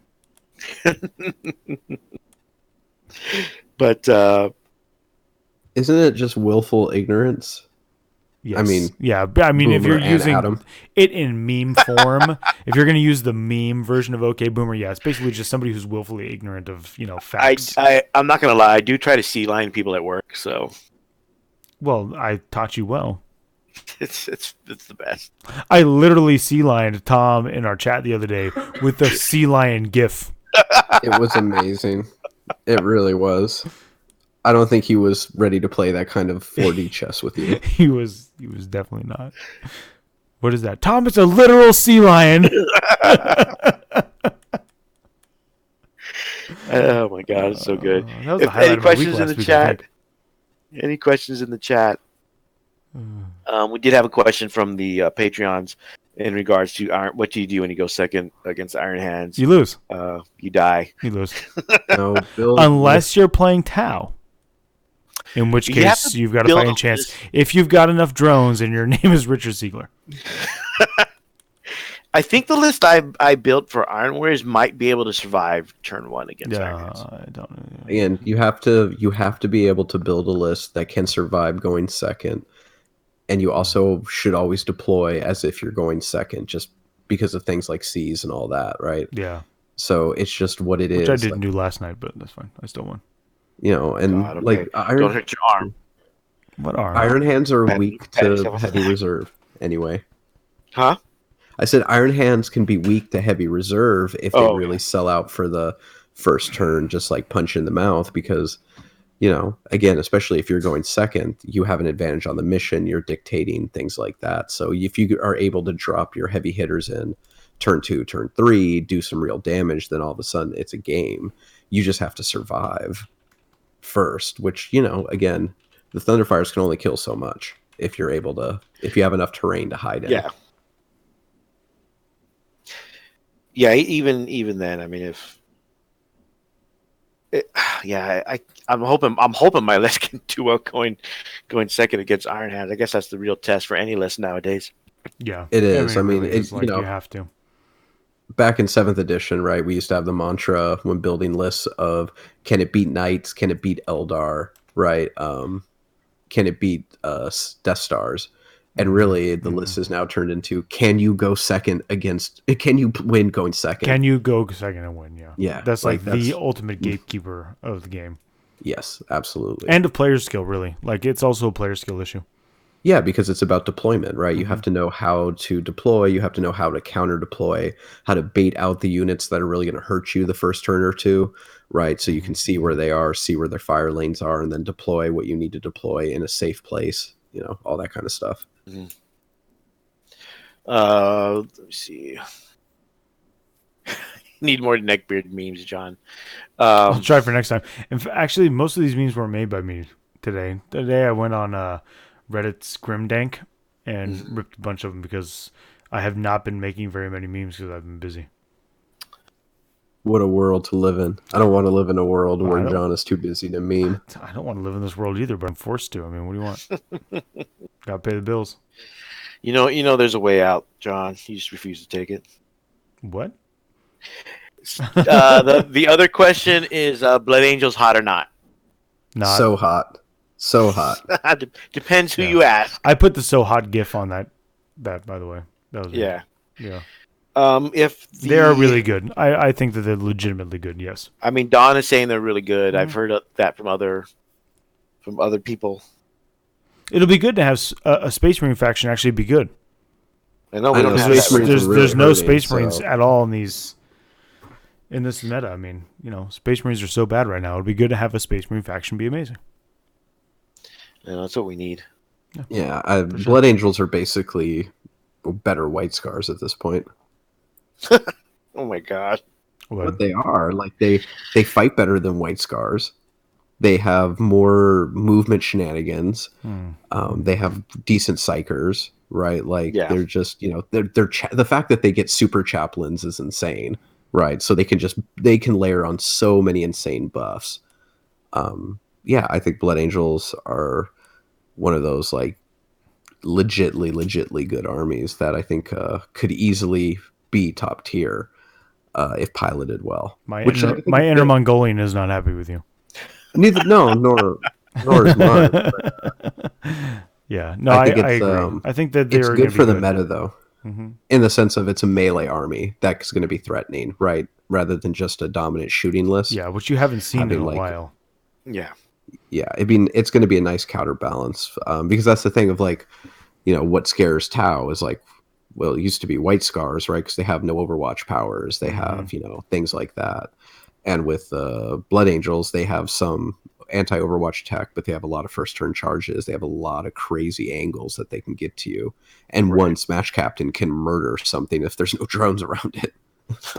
But Isn't it just willful ignorance? Yes. I mean, yeah. I mean, if Boomer you're and using Adam. it in meme form, if you're going to use the meme version of OK Boomer, yeah, it's basically just somebody who's willfully ignorant of facts. I'm not gonna lie. I do try to sea line people at work, so Well, I taught you well. it's the best. I literally sea lined Tom in our chat the other day with the sea lion gif. It was amazing. It really was. I don't think he was ready to play that kind of 4D chess with you. He was definitely not. What is that? Tom, it's a literal sea lion. Oh my god, it's so good. That was the If highlight any of my week questions in last the week, I chat? think. Any questions in the chat? We did have a question from the Patreons in regards to what do you do when you go second against Iron Hands? You lose. You die. You lose. No, Bill, Unless you're playing Tau. In which You have case, to you've got a build fighting chance. If you've got enough drones and your name is Richard Siegler. I think the list I built for Iron Warriors might be able to survive turn one against Iron Hands. I don't know. again, you have to be able to build a list that can survive going second, and you also should always deploy as if you're going second, just because of things like C's and all that, right? Yeah. So it's just what it is. Which I didn't do last night, but that's fine. I still won. And God, okay. like Don't hurt your arm. What are Iron Hands are Pat- weak pat to yourself. heavy reserve anyway. Huh? I said Iron Hands can be weak to heavy reserve if they really sell out for the first turn, just like punch in the mouth, because, again, especially if you're going second, you have an advantage on the mission, you're dictating things like that. So if you are able to drop your heavy hitters in turn 2, turn 3, do some real damage, then all of a sudden it's a game. You just have to survive first, which, again, the Thunderfires can only kill so much if you have enough terrain to hide in. Yeah. Yeah, even then, I mean, I'm hoping my list can do well going second against Iron Hands. I guess that's the real test for any list nowadays. Yeah. It is. It really is. you have to. Back in 7th edition, right, we used to have the mantra when building lists of, can it beat Knights? Can it beat Eldar? Right? Can it beat Death Stars? And really, the list is now turned into, can you win going second? Can you go second and win? Yeah. Yeah. That's the ultimate gatekeeper of the game. Yes, absolutely. And a player skill, really. Like, it's also a player skill issue. Yeah, because it's about deployment, right? You have to know how to deploy. You have to know how to counter deploy, how to bait out the units that are really going to hurt you the first turn or two, right? So you can see where they are, see where their fire lanes are, and then deploy what you need to deploy in a safe place, all that kind of stuff. Mm-hmm. Let me see. Need more neckbeard memes, John. I'll try for next time. Actually, most of these memes were made by me today. Today I went on Reddit's Grimdank and ripped a bunch of them because I have not been making very many memes because I've been busy. What a world to live in. I don't want to live in a world where John is too busy to meme. I don't want to live in this world either, but I'm forced to. I mean, what do you want? Gotta pay the bills. There's a way out, John. You just refuse to take it. What? The other question is Blood Angels hot or not? Not so hot. So hot. Depends who you ask. I put the so hot gif on that by the way. That was yeah. Yeah. They are really good. I think that they're legitimately good, yes. I mean, Don is saying they're really good. I've heard that from other people. It'll be good to have a Space Marine faction actually be good. I know there's no Space Marines at all in this meta. I mean, Space Marines are so bad right now. It'd be good to have a Space Marine faction be amazing. Yeah, that's what we need. Yeah, Blood Angels are basically better White Scars at this point. Oh my god! But they are they fight better than White Scars. They have more movement shenanigans. They have decent psychers, right? They're just the fact that they get super chaplains is insane, right? So they can layer on so many insane buffs. I think Blood Angels are one of those legitly good armies that I think could easily be top tier if piloted well. My Which I inner, think my is inner good. Mongolian is not happy with you. Neither nor is mine. But Yeah, no, I think I it's agree. I think that it's they're going good to be for the good. meta though, in the sense of it's a melee army that's going to be threatening, right? Rather than just a dominant shooting list. Yeah, which you haven't seen in Having, a like, while. Yeah. Yeah, I mean, it's going to be a nice counterbalance because that's the thing of like, what scares Tau is like, well, it used to be White Scars, right? Because they have no Overwatch powers. They have, things like that. And with Blood Angels, they have some anti-Overwatch tech, but they have a lot of first-turn charges. They have a lot of crazy angles that they can get to you. And one Smash Captain can murder something if there's no drones around it.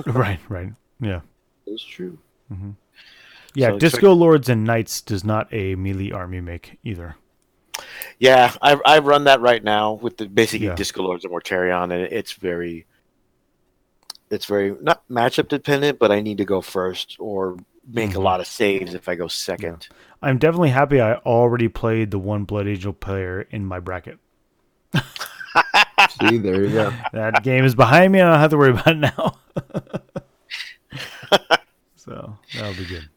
Right. Yeah. That's true. Yeah, So Disco Lords and Knights does not a melee army make either. Yeah, I run that right now with the basically Yeah. Disco Lords and Mortarion, and it's very not matchup dependent, but I need to go first or make a lot of saves if I go second. I'm definitely happy I already played the one Blood Angel player in my bracket. See, there you go. That game is behind me, and I don't have to worry about it now. So that'll be good.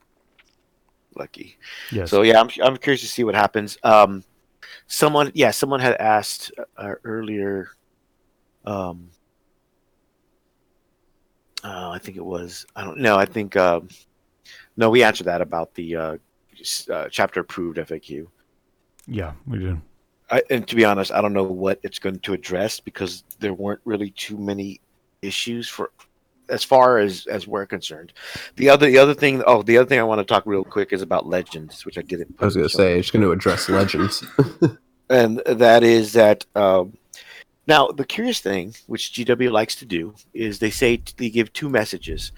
Lucky. Yes. So yeah, I'm curious to see what happens. Someone had asked earlier. I think it was. I don't know. I think no, we answered that about the chapter approved FAQ. Yeah, we did. And to be honest, I don't know what it's going to address because there weren't really too many issues for as far as we're concerned. The other thing I want to talk real quick is about Legends, which I didn't put. I was going to say, it's going to address Legends. And that is that now the curious thing, which GW likes to do, is they give two messages.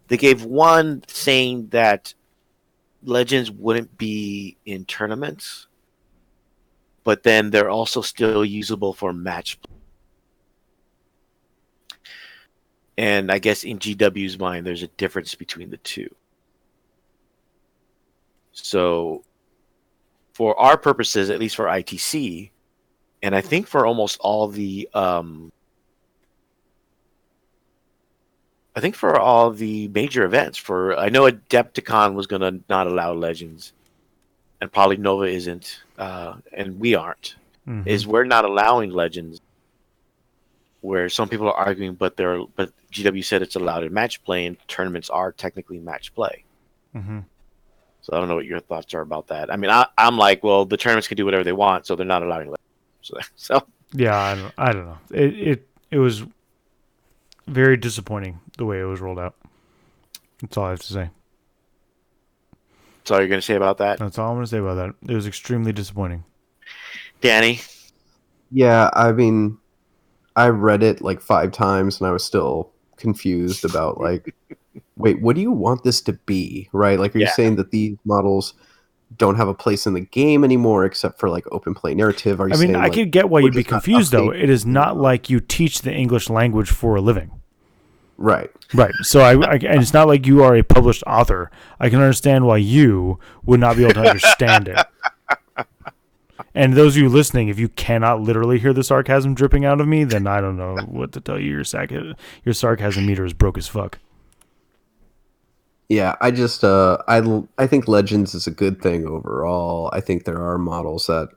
They gave one saying that Legends wouldn't be in tournaments, but then they're also still usable for match play. And I guess in GW's mind, there's a difference between the two. So for our purposes, at least for ITC, and I think for almost all the major events, I know Adepticon was going to not allow Legends, and probably Nova isn't, and we aren't. Is we're not allowing Legends, where some people are arguing, but GW said it's allowed in match play, and tournaments are technically match play. So I don't know what your thoughts are about that. I mean, I'm like, well, the tournaments can do whatever they want, so they're not allowing Legends. So yeah, I don't know. It was very disappointing the way it was rolled out. That's all I have to say. That's all you're going to say about that? That's all I'm going to say about that. It was extremely disappointing. Danny? Yeah, I mean, I read it like 5 times and I was still confused about like, wait, what do you want this to be? Right? Like, are you saying that these models don't have a place in the game anymore except for like open play narrative? Are you saying, I could get why you'd be confused though. It is not like you teach the English language for a living. Right. So and it's not like you are a published author. I can understand why you would not be able to understand it. And those of you listening, if you cannot literally hear the sarcasm dripping out of me, then I don't know what to tell you. Your sarcasm meter is broke as fuck. Yeah, I just I think Legends is a good thing overall. I think there are models that,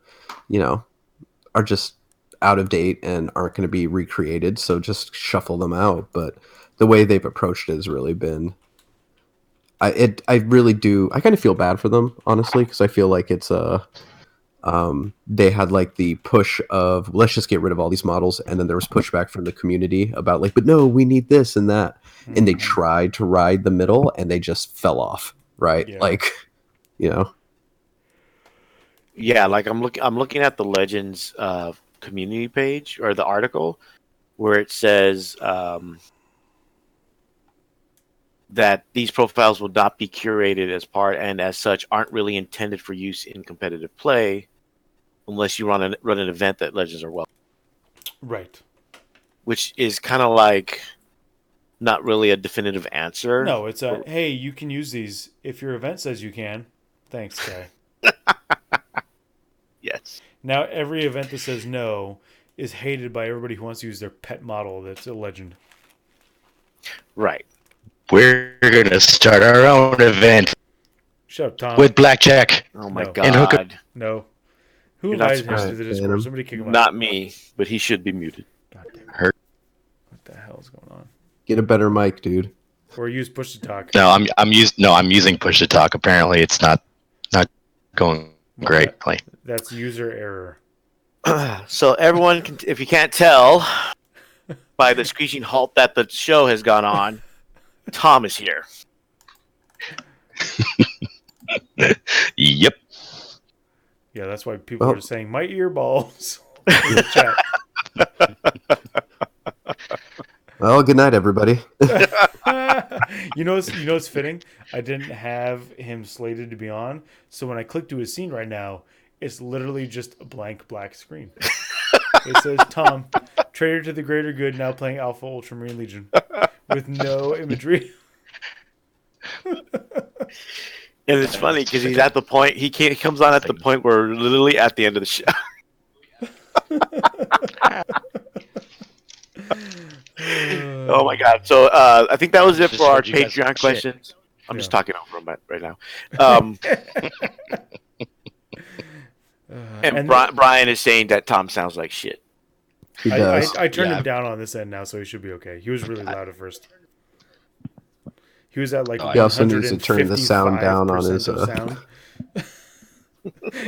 are just out of date and aren't going to be recreated, so just shuffle them out. But the way they've approached it has really been I really do. I kind of feel bad for them, honestly, because I feel like it's they had like the push of let's just get rid of all these models, and then there was pushback from the community about like, but no, we need this and that, and they tried to ride the middle and they just fell off, right? Yeah. Like, Yeah, like I'm looking at the Legends community page or the article where it says that these profiles will not be curated as part and as such aren't really intended for use in competitive play unless you run an event that Legends are well. Right. Which is kind of like not really a definitive answer. No, it's hey, you can use these if your event says you can. Thanks, guy. Yes. Now every event that says no is hated by everybody who wants to use their pet model that's a legend. Right. We're gonna start our own event Shut up, Tom. with blackjack. Oh my No. And hook up- God. No. Who You're not invited him supposed to the to ban Discord? him. Somebody kick him out. Not me, but he should be muted. God damn it. Hurt. What the hell is going on? Get a better mic, dude. Or use push to talk. No, I'm using push to talk. Apparently, it's not going great. Like, That's user error. So everyone, can, if you can't tell by the screeching halt that the show has gone on, Tom is here. yep. Yeah, that's why people are saying my earballs in the chat. Well, good night, everybody. You know what's fitting? I didn't have him slated to be on, so when I click to his scene right now, it's literally just a blank black screen. It says Tom, traitor to the greater good, now playing Alpha Ultramarine Legion, with no imagery. And it's funny because he's at the point he comes on at the point where we're literally at the end of the show. Oh my God! So I think that was it Just for our heard you guys Patreon shit. questions. I'm just talking over him right now. And Brian is saying that Tom sounds like shit. He does. I turned Yeah. him down on this end now, so he should be okay. He was really loud at first. He was at like Oh, He also needs to turn the sound down on 155% his. of sound.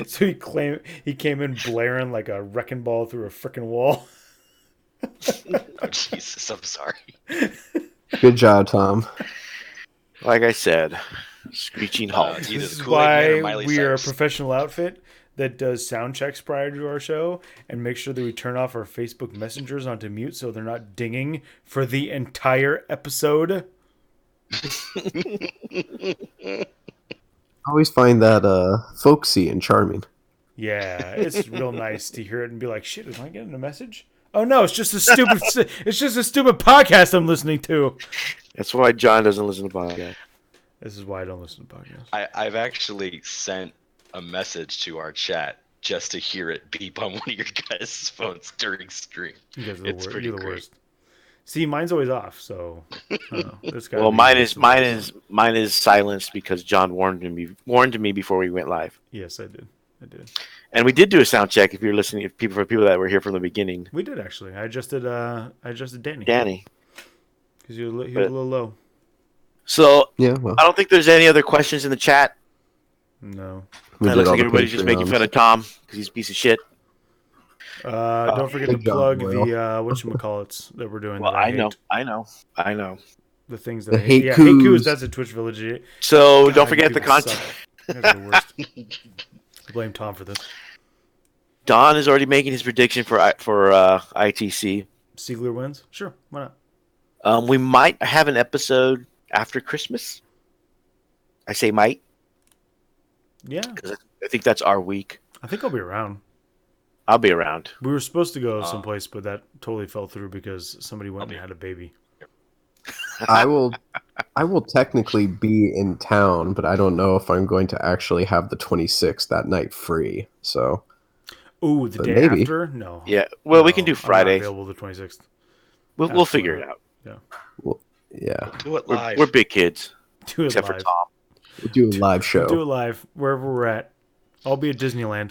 So he came in blaring like a wrecking ball through a freaking wall. Oh, Jesus, I'm sorry. Good job, Tom. Like I said, screeching halt. Either This is Kool-Aid Man or why Miley we are a Cyrus. professional outfit that does sound checks prior to our show and make sure that we turn off our Facebook messengers onto mute so they're not dinging for the entire episode. I always find that folksy and charming. Yeah, it's real nice to hear it and be like, "Shit, am I getting a message?" Oh no, it's just a stupid. It's just a stupid podcast I'm listening to. That's why John doesn't listen to podcasts. This is why I don't listen to podcasts. I've actually sent a message to our chat just to hear it beep on one of your guys' phones during stream. You guys are It's the, pretty you're the great. worst. See, mine's always off, so I don't know. There's gotta Well, be- mine is silenced because John warned me before we went live. Yes, I did. And we did do a sound check. If you're listening, for people that were here from the beginning, We did actually. I adjusted Danny Danny. because he was a little low. So Yeah, well, I don't think there's any other questions in the chat. No. we It did looks all like the everybody's just making Patreons. fun of Tom because he's a piece of shit. Don't forget to good job, plug Boyle. the whatchamacallits that we're doing. Well, that I hate. know. The things that The I hate. Yeah, haikus. haikus. That's a Twitch Village. So God, don't forget you the people content. suck. You guys are the worst. I blame Tom for this. Don is already making his prediction for ITC. Siegler wins? Sure, why not? We might have an episode after Christmas. I say might Yeah, because I think that's our week. I think I'll be around. I'll be around. We were supposed to go someplace, but that totally fell through because somebody went and had a baby. I will technically be in town, but I don't know if I'm going to actually have the 26th that night free. So Ooh, the But day maybe. after? No. Yeah. Well, we No, can do I'm not Friday. available the 26th. We'll figure it out. yeah, Do it We're, live. we're big kids, Do it except for live. Tom. we'll do a live show. Do it live wherever we're at. I'll be at Disneyland.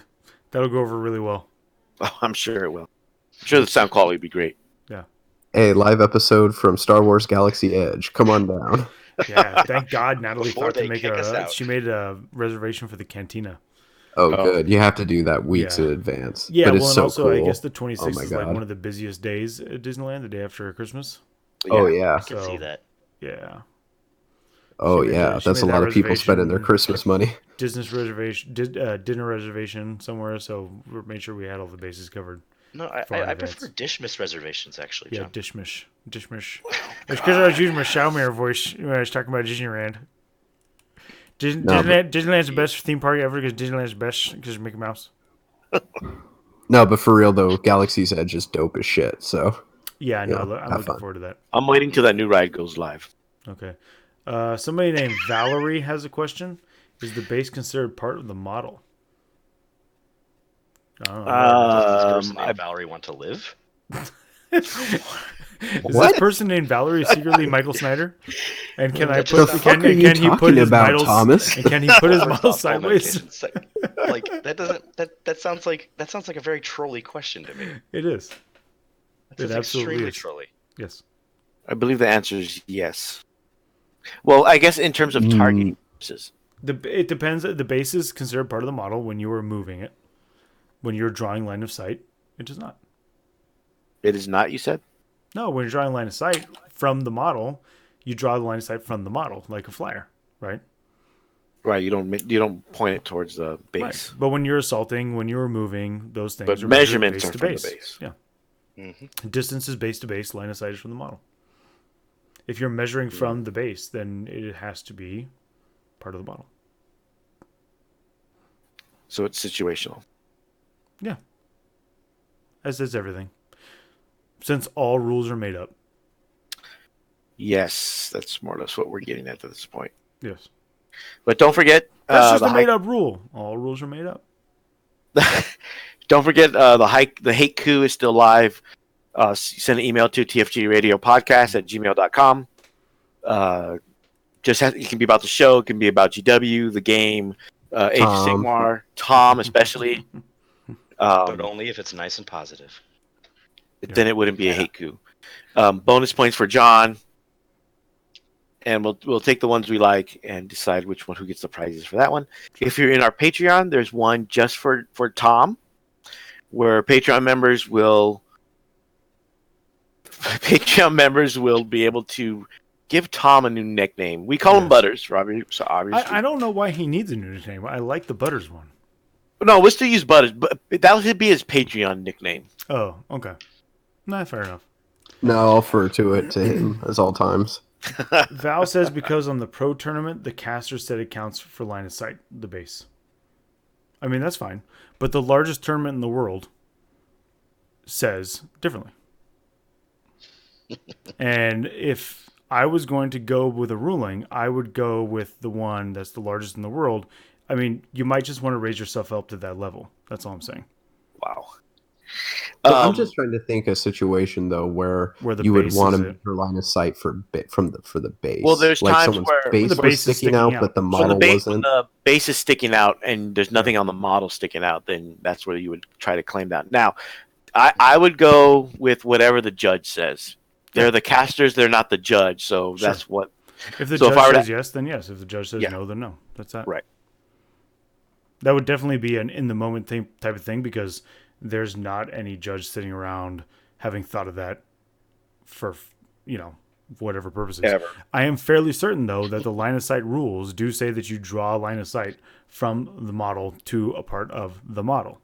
That'll go over really well. Oh, I'm sure it will. I'm sure the sound quality would be great. A live episode from Star Wars Galaxy Edge. Come on down. Yeah, thank God Natalie Before thought to they make kick us out. she made a reservation for the cantina. Oh, good. You have to do that weeks Yeah. in advance. Yeah, but well, it's and so also cool. I guess the 26th my is like God. one of the busiest days at Disneyland, the day after Christmas. Oh yeah. I can see that. Yeah. Oh She made yeah. that- she That's a made lot that of people spending their reservation. Christmas money. Dinner reservation somewhere, so we made sure we had all the bases covered. No, I Foreign prefer events. Dishmiss reservations, actually, Yeah, John. Dishmish. It's because I was using my Xiaomi voice when I was talking about Disneyland. Disneyland's the best theme park ever because Disneyland's the best because of Mickey Mouse. No, but for real though, Galaxy's Edge is dope as shit. So Yeah, no, Yeah, I'm have looking fun. forward to that. I'm waiting till that new ride goes live. Okay. Somebody named Valerie has a question. Is the base considered part of the model? Does this person named Valerie want to live? Is this person named Valerie secretly Michael Snyder? And can I put? Can he put his models, Thomas? And can he put his models sideways? Like that sounds like a very trolly question to me. It is. It's extremely trolly. Yes. I believe the answer is yes. Well, I guess in terms of targeting purposes. It depends. The base is considered part of the model when you are moving it. When you're drawing line of sight, it does not. It is not, you said? No, when you're drawing line of sight from the model, you draw the line of sight from the model, like a flyer, right? Right. You don't point it towards the base. Right. But when you're assaulting, when you're moving, those things but are measurements base are to from base. the base. Yeah. Mm-hmm. Distance is base to base. Line of sight is from the model. If you're measuring from the base, then it has to be part of the model. So it's situational. Yeah. As is everything. Since all rules are made up. Yes, that's more or less what we're getting at this point. Yes. But don't forget... That's just a made-up rule. All rules are made up. Don't forget the hate coup is still live. Send an email to tfgradiopodcast@gmail.com. It can be about the show. It can be about GW, the game, Age of Sigmar, Tom especially. But only if it's nice and positive. Then it wouldn't be a hate coup. Bonus points for John. And we'll take the ones we like and decide which one who gets the prizes for that one. If you're in our Patreon, there's one just for Tom, where Patreon members will be able to give Tom a new nickname. We call him Butters, Robbie. So obviously, I don't know why he needs a new nickname. I like the Butters one. No, we'll still use Butters, but that would be his Patreon nickname. Oh, okay. Nah, fair enough. No, I'll refer to him as all times. Val says because on the pro tournament, the caster said it counts for line of sight, the base. I mean, that's fine. But the largest tournament in the world says differently. And if I was going to go with a ruling, I would go with the one that's the largest in the world. I mean, you might just want to raise yourself up to that level. That's all I'm saying. Wow. I'm just trying to think a situation though where you would want to measure line of sight for the base. Well, there's like times someone's where base the was base is sticking out, but the model wasn't. When the base is sticking out and there's nothing on the model sticking out, then that's where you would try to claim that. Now, I would go with whatever the judge says. They're the casters; they're not the judge. So that's what. If the judge says yes, then yes. If the judge says no, then no. That's that. Right. That would definitely be an in the moment type of thing because there's not any judge sitting around having thought of that for whatever purposes. Ever. I am fairly certain though that the line of sight rules do say that you draw a line of sight from the model to a part of the model.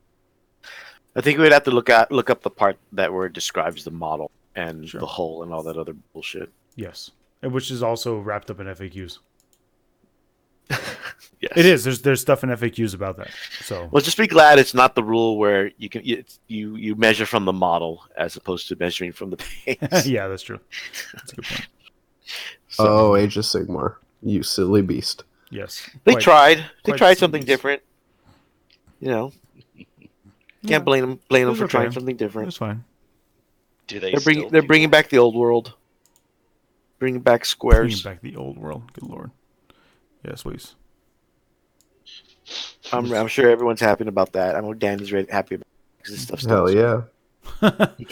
I think we'd have to look up the part where it describes the model and the hull and all that other bullshit. Yes, which is also wrapped up in FAQs. Yes. It is. There's stuff in FAQs about that. So well, just be glad it's not the rule where you measure from the model as opposed to measuring from the base. Yeah, that's true. That's a good point. So, Age of Sigmar, you silly beast. Yes, they tried something different. Can't blame them for trying something different. That's fine. Do they? They're bringing back the old world. Bringing back squares. Bringing back the old world. Good lord. Yes, please. I'm sure everyone's happy about that. I know Dan is happy about it because this stuff's hell yeah. He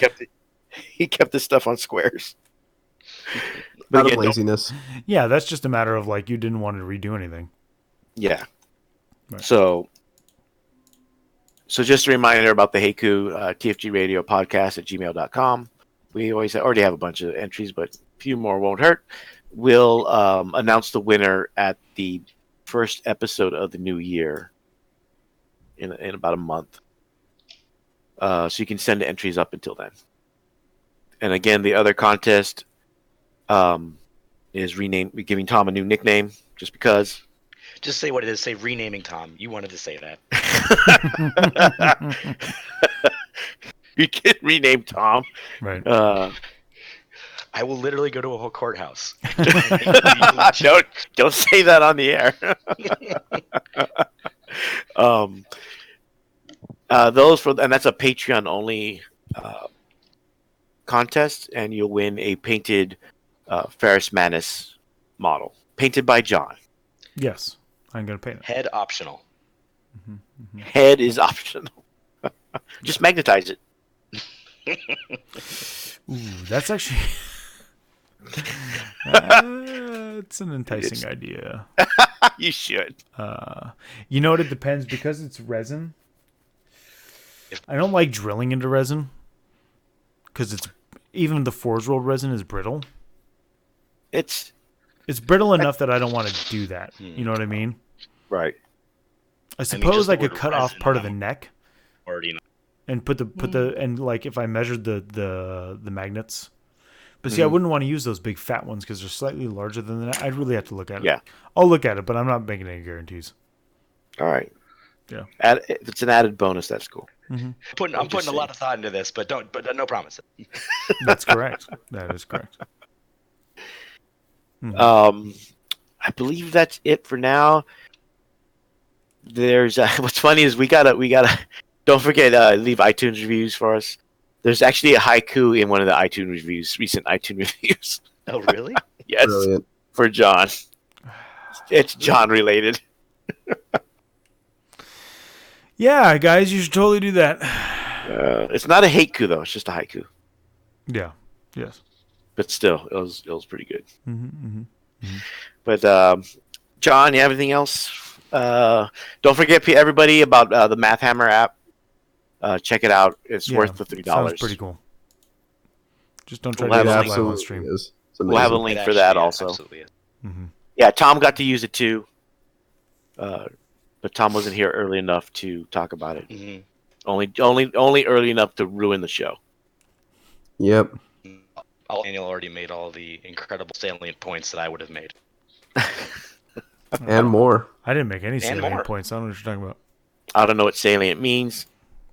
kept this stuff on squares. Out of laziness. Yeah, that's just a matter of you didn't want to redo anything. Yeah. Right. So just a reminder about the Heiku TFG Radio podcast @gmail.com. We already have a bunch of entries, but a few more won't hurt. We'll announce the winner at the first episode of the new year in about a month. So you can send entries up until then. And again, the other contest is giving Tom a new nickname just because. Just say what it is. Say renaming Tom. You wanted to say that. You can rename Tom. Right. I will literally go to a whole courthouse. Don't say that on the air. And that's a Patreon only contest, and you'll win a painted Ferris Manus model, painted by John. Yes, I'm gonna paint it. Head optional. Head is optional. Just magnetize it. Ooh, that's actually it's an enticing idea. You should. You know what? It depends because it's resin. I don't like drilling into resin because even the Forge World resin is brittle. It's brittle enough that I don't want to do that. You know what I mean? right. I suppose I the could word cut off resin, part of the I'm neck already know. and put the and like if I measured the magnets. But see, I wouldn't want to use those big fat ones because they're slightly larger than that. I'd really have to look at it. Yeah. I'll look at it, but I'm not making any guarantees. All right. Yeah. If it's an added bonus, that's cool. I'm putting a lot of thought into this, but no promises. That's correct. That is correct. I believe that's it for now. There's what's funny is we gotta don't forget leave iTunes reviews for us. There's actually a haiku in one of the iTunes reviews, recent iTunes reviews. Oh, really? Yes, Brilliant. for John. It's John related. Yeah, guys, you should totally do that. It's not a haiku though; it's just a haiku. Yeah. Yes. But still, it was pretty good. But John, you have anything else? Don't forget everybody about the Math Hammer app. Check it out. It's worth the $3. Sounds pretty cool. Just don't try We'll to do have that live on stream. Is. It's We'll have a amazing. link It for that actually also. absolutely is. Yeah, Tom got to use it too. But Tom wasn't here early enough to talk about it. Mhm. Only early enough to ruin the show. Yep. Daniel already made all the incredible salient points that I would have made. And more. I didn't make any And salient more. points. I don't know what you're talking about. I don't know what salient means.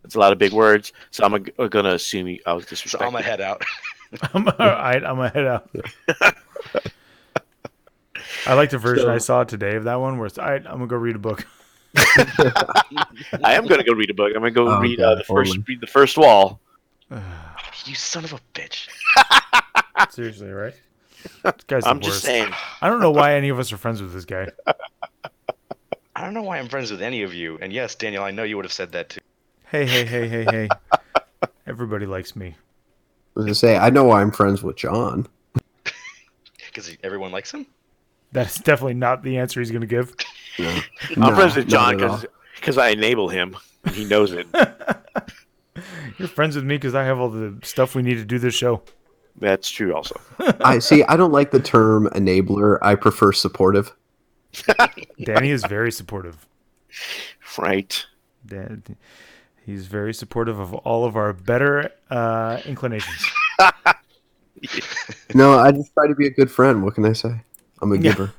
It's a lot of big words, so I'm gonna assume I was So disrespectful. I'm gonna head out. I'm all right. I'm gonna head out. I like the version I saw today of that one where it's, all right, I'm gonna go read a book. I am gonna go read a book. I'm gonna go Oh, read God, read the first wall. You son of a bitch. Seriously, right? This guy's the I'm just worst. saying. I don't know why any of us are friends with this guy. I don't know why I'm friends with any of you. And yes, Daniel, I know you would have said that too. Hey. Everybody likes me. I was gonna say, I know why I'm friends with John. Because everyone likes him? That's definitely not the answer he's gonna give. No. I'm friends with not John at all. because I enable him. And he knows it. You're friends with me because I have all the stuff we need to do this show. That's true. Also, I see. I don't like the term enabler. I prefer supportive. Danny is very supportive. right? He's very supportive of all of our better inclinations. No, I just try to be a good friend. What can I say? I'm a Yeah. giver.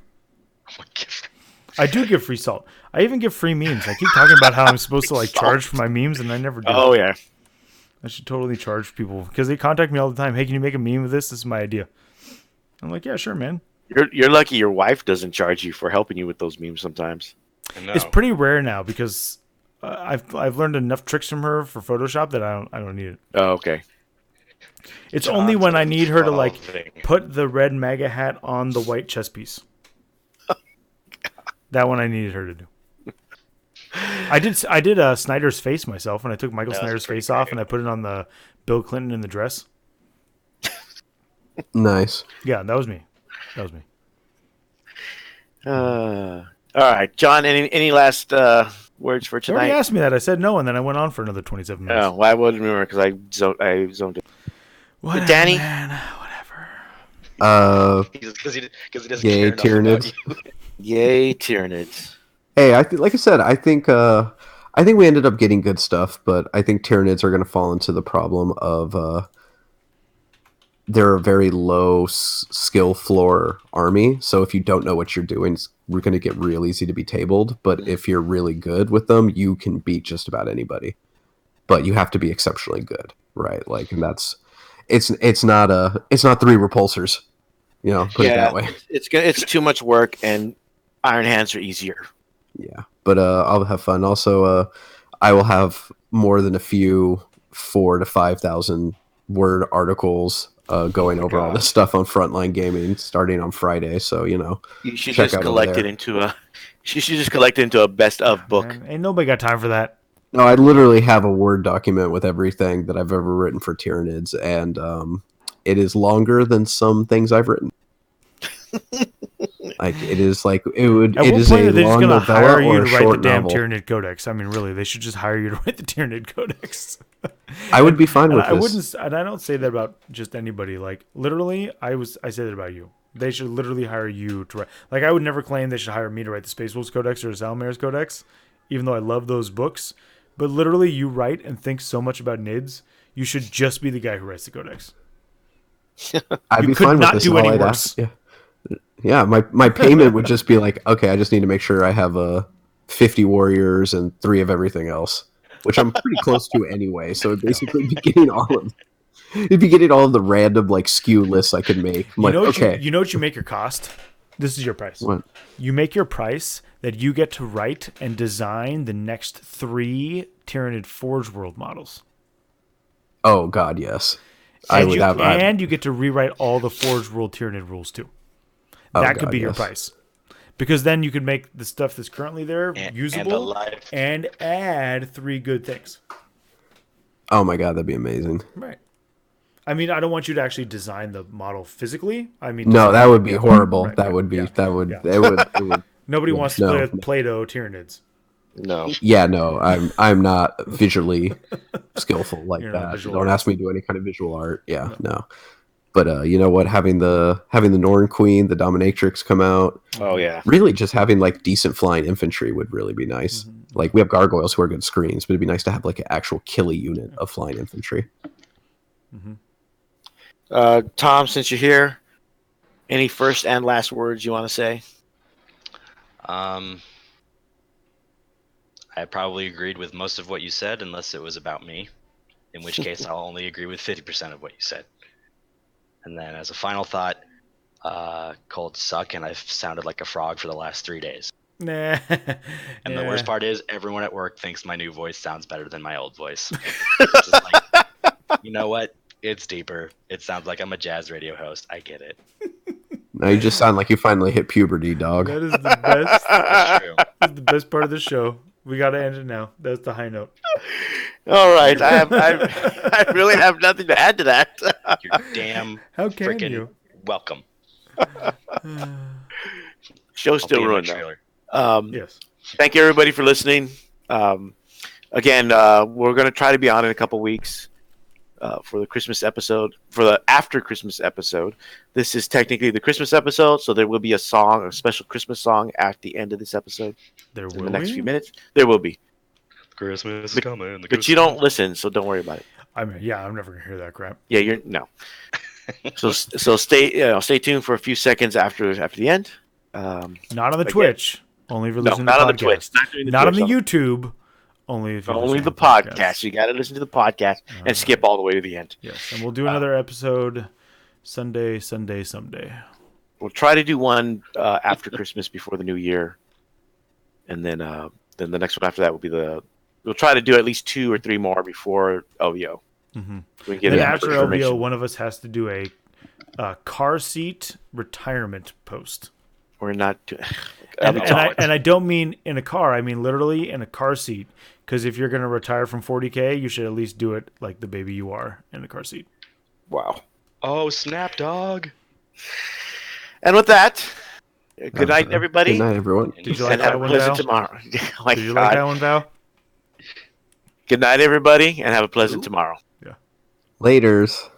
Oh my God. I do give free salt. I even give free memes. I keep talking about how I'm supposed to like charge for my memes, and I never do. Oh yeah. I should totally charge people because they contact me all the time. Hey, can you make a meme of this? This is my idea. I'm like, yeah, sure, man. You're lucky your wife doesn't charge you for helping you with those memes sometimes. I know. It's pretty rare now because I've learned enough tricks from her for Photoshop that I don't need it. Oh, okay. It's only when I need her to like Loving. put the red MAGA hat on the white chess piece. That one I needed her to do. I did Snyder's face myself, and I took Michael That was Snyder's pretty face off, great. and I put it on the Bill Clinton in the dress. Nice. Yeah, that was me. All right, John. Any last words for She already tonight? asked me that. I said no, and then I went on for another 27 minutes. Oh, well, I wouldn't remember because I zoned it. Whatever, Danny? man. Whatever. Because he doesn't Yay, care enough Tyranids. about you. Yay, Tyranids. Hey, like I said, I think we ended up getting good stuff, but I think Tyranids are going to fall into the problem of they're a very low skill floor army. So if you don't know what you're doing, we're going to get real easy to be tabled. But if you're really good with them, you can beat just about anybody. But you have to be exceptionally good, right? Like, and it's not 3 repulsors, put it that way. It's too much work, and Iron Hands are easier. Yeah, but I'll have fun. Also, I will have more than a few 4,000 to 5,000 word articles going over all this stuff on Frontline Gaming starting on Friday. So you should check just out collect it into a. You should just collect it into a best of book. Man, ain't nobody got time for that. No, I literally have a Word document with everything that I've ever written for Tyranids, and it is longer than some things I've written. Like it is like it would. At it what is point a are they just long going to novella hire you or to a write the short damn novel. Tyranid Codex? I mean, really, they should just hire you to write the Tyranid Codex. I would be fine with I this. wouldn't, and I don't say that about just anybody. Like literally, I say that about you. They should literally hire you to write. Like I would never claim they should hire me to write the Space Wolves Codex or the Salamare's Codex, even though I love those books. But literally, you write and think so much about NIDS. You should just be the guy who writes the Codex. I'd You be could fine not with this. do and all any I'd worse. ask- yeah. My payment would just be like, okay, I just need to make sure I have 50 warriors and 3 of everything else, which I'm pretty close to anyway. So it'd basically be getting it'd be getting all of the random like skew lists I could make. I'm like, okay, You know what you make your cost? This is your price. What? You make your price that you get to write and design the next 3 Tyranid Forge World models. Oh God, yes. And you get to rewrite all the Forge World Tyranid rules too. That could God, be your yes. price. Because then you could make the stuff that's currently there usable and add 3 good things. Oh my God, that'd be amazing. Right. I mean, I don't want you to actually design the model physically. I mean, No, that would be horrible. Right, that right, would be yeah. that would Yeah. it would. Nobody wants to No. play with Play-Doh Tyranids. No. Yeah, no, I'm not visually skillful like You're not a that. visual Don't artist. ask me to do any kind of visual art. Yeah, no. But you know what? Having the Norn Queen, the Dominatrix come out, Oh yeah. really just having like decent flying infantry would really be nice. Mm-hmm. Like we have gargoyles who are good screens, but it'd be nice to have like an actual killy unit of flying infantry. Tom, since you're here, any first and last words you want to say? I probably agreed with most of what you said, unless it was about me, in which case I'll only agree with 50% of what you said. And then as a final thought, colds suck, and I've sounded like a frog for the last 3 days. Nah. And the worst part is everyone at work thinks my new voice sounds better than my old voice. It's just like, you know what? It's deeper. It sounds like I'm a jazz radio host. I get it. Now you just sound like you finally hit puberty, dog. That is the best. That's true. That's the best part of the show. We got to end it now. That's the high note. All right. I really have nothing to add to that. You're damn How can freaking you? welcome. Show's I'll still be in the ruined though. trailer. Yes. Thank you everybody for listening. Again, we're going to try to be on in a couple weeks for the Christmas episode, for the after Christmas episode. This is technically the Christmas episode, so there will be a special Christmas song at the end of this episode. There will In the next be? few minutes, there will be. Christmas is coming. But you don't listen, so don't worry about it. I mean, yeah, I'm never going to hear that crap. Yeah, you're no. So stay tuned for a few seconds after the end. Not on the Again. Twitch. Only if you're No, listening not to on the the podcast. Twitch. Not doing the Not on Twitch, the YouTube. Only if you're Only listening the to podcast. You got to listen to the podcast and skip all the way to the end. Yes, and we'll do another episode someday. We'll try to do one after Christmas before the new year, and then the next one after that will be we'll try to do at least 2 or 3 more before OVO. Mm-hmm. We can get Then it after information. LBO, one of us has to do a car seat retirement post. We're not doing. And I don't mean in a car. I mean literally in a car seat. Because if you're going to retire from 40K, you should at least do it like the baby you are in a car seat. Wow. Oh, snap, dog. And with that, good night, everybody. Good night, everyone. Did you like And have that a one, pleasant Val? tomorrow. Oh my Did you God. like that one, Val? Good night, everybody, and have a pleasant tomorrow. Laters.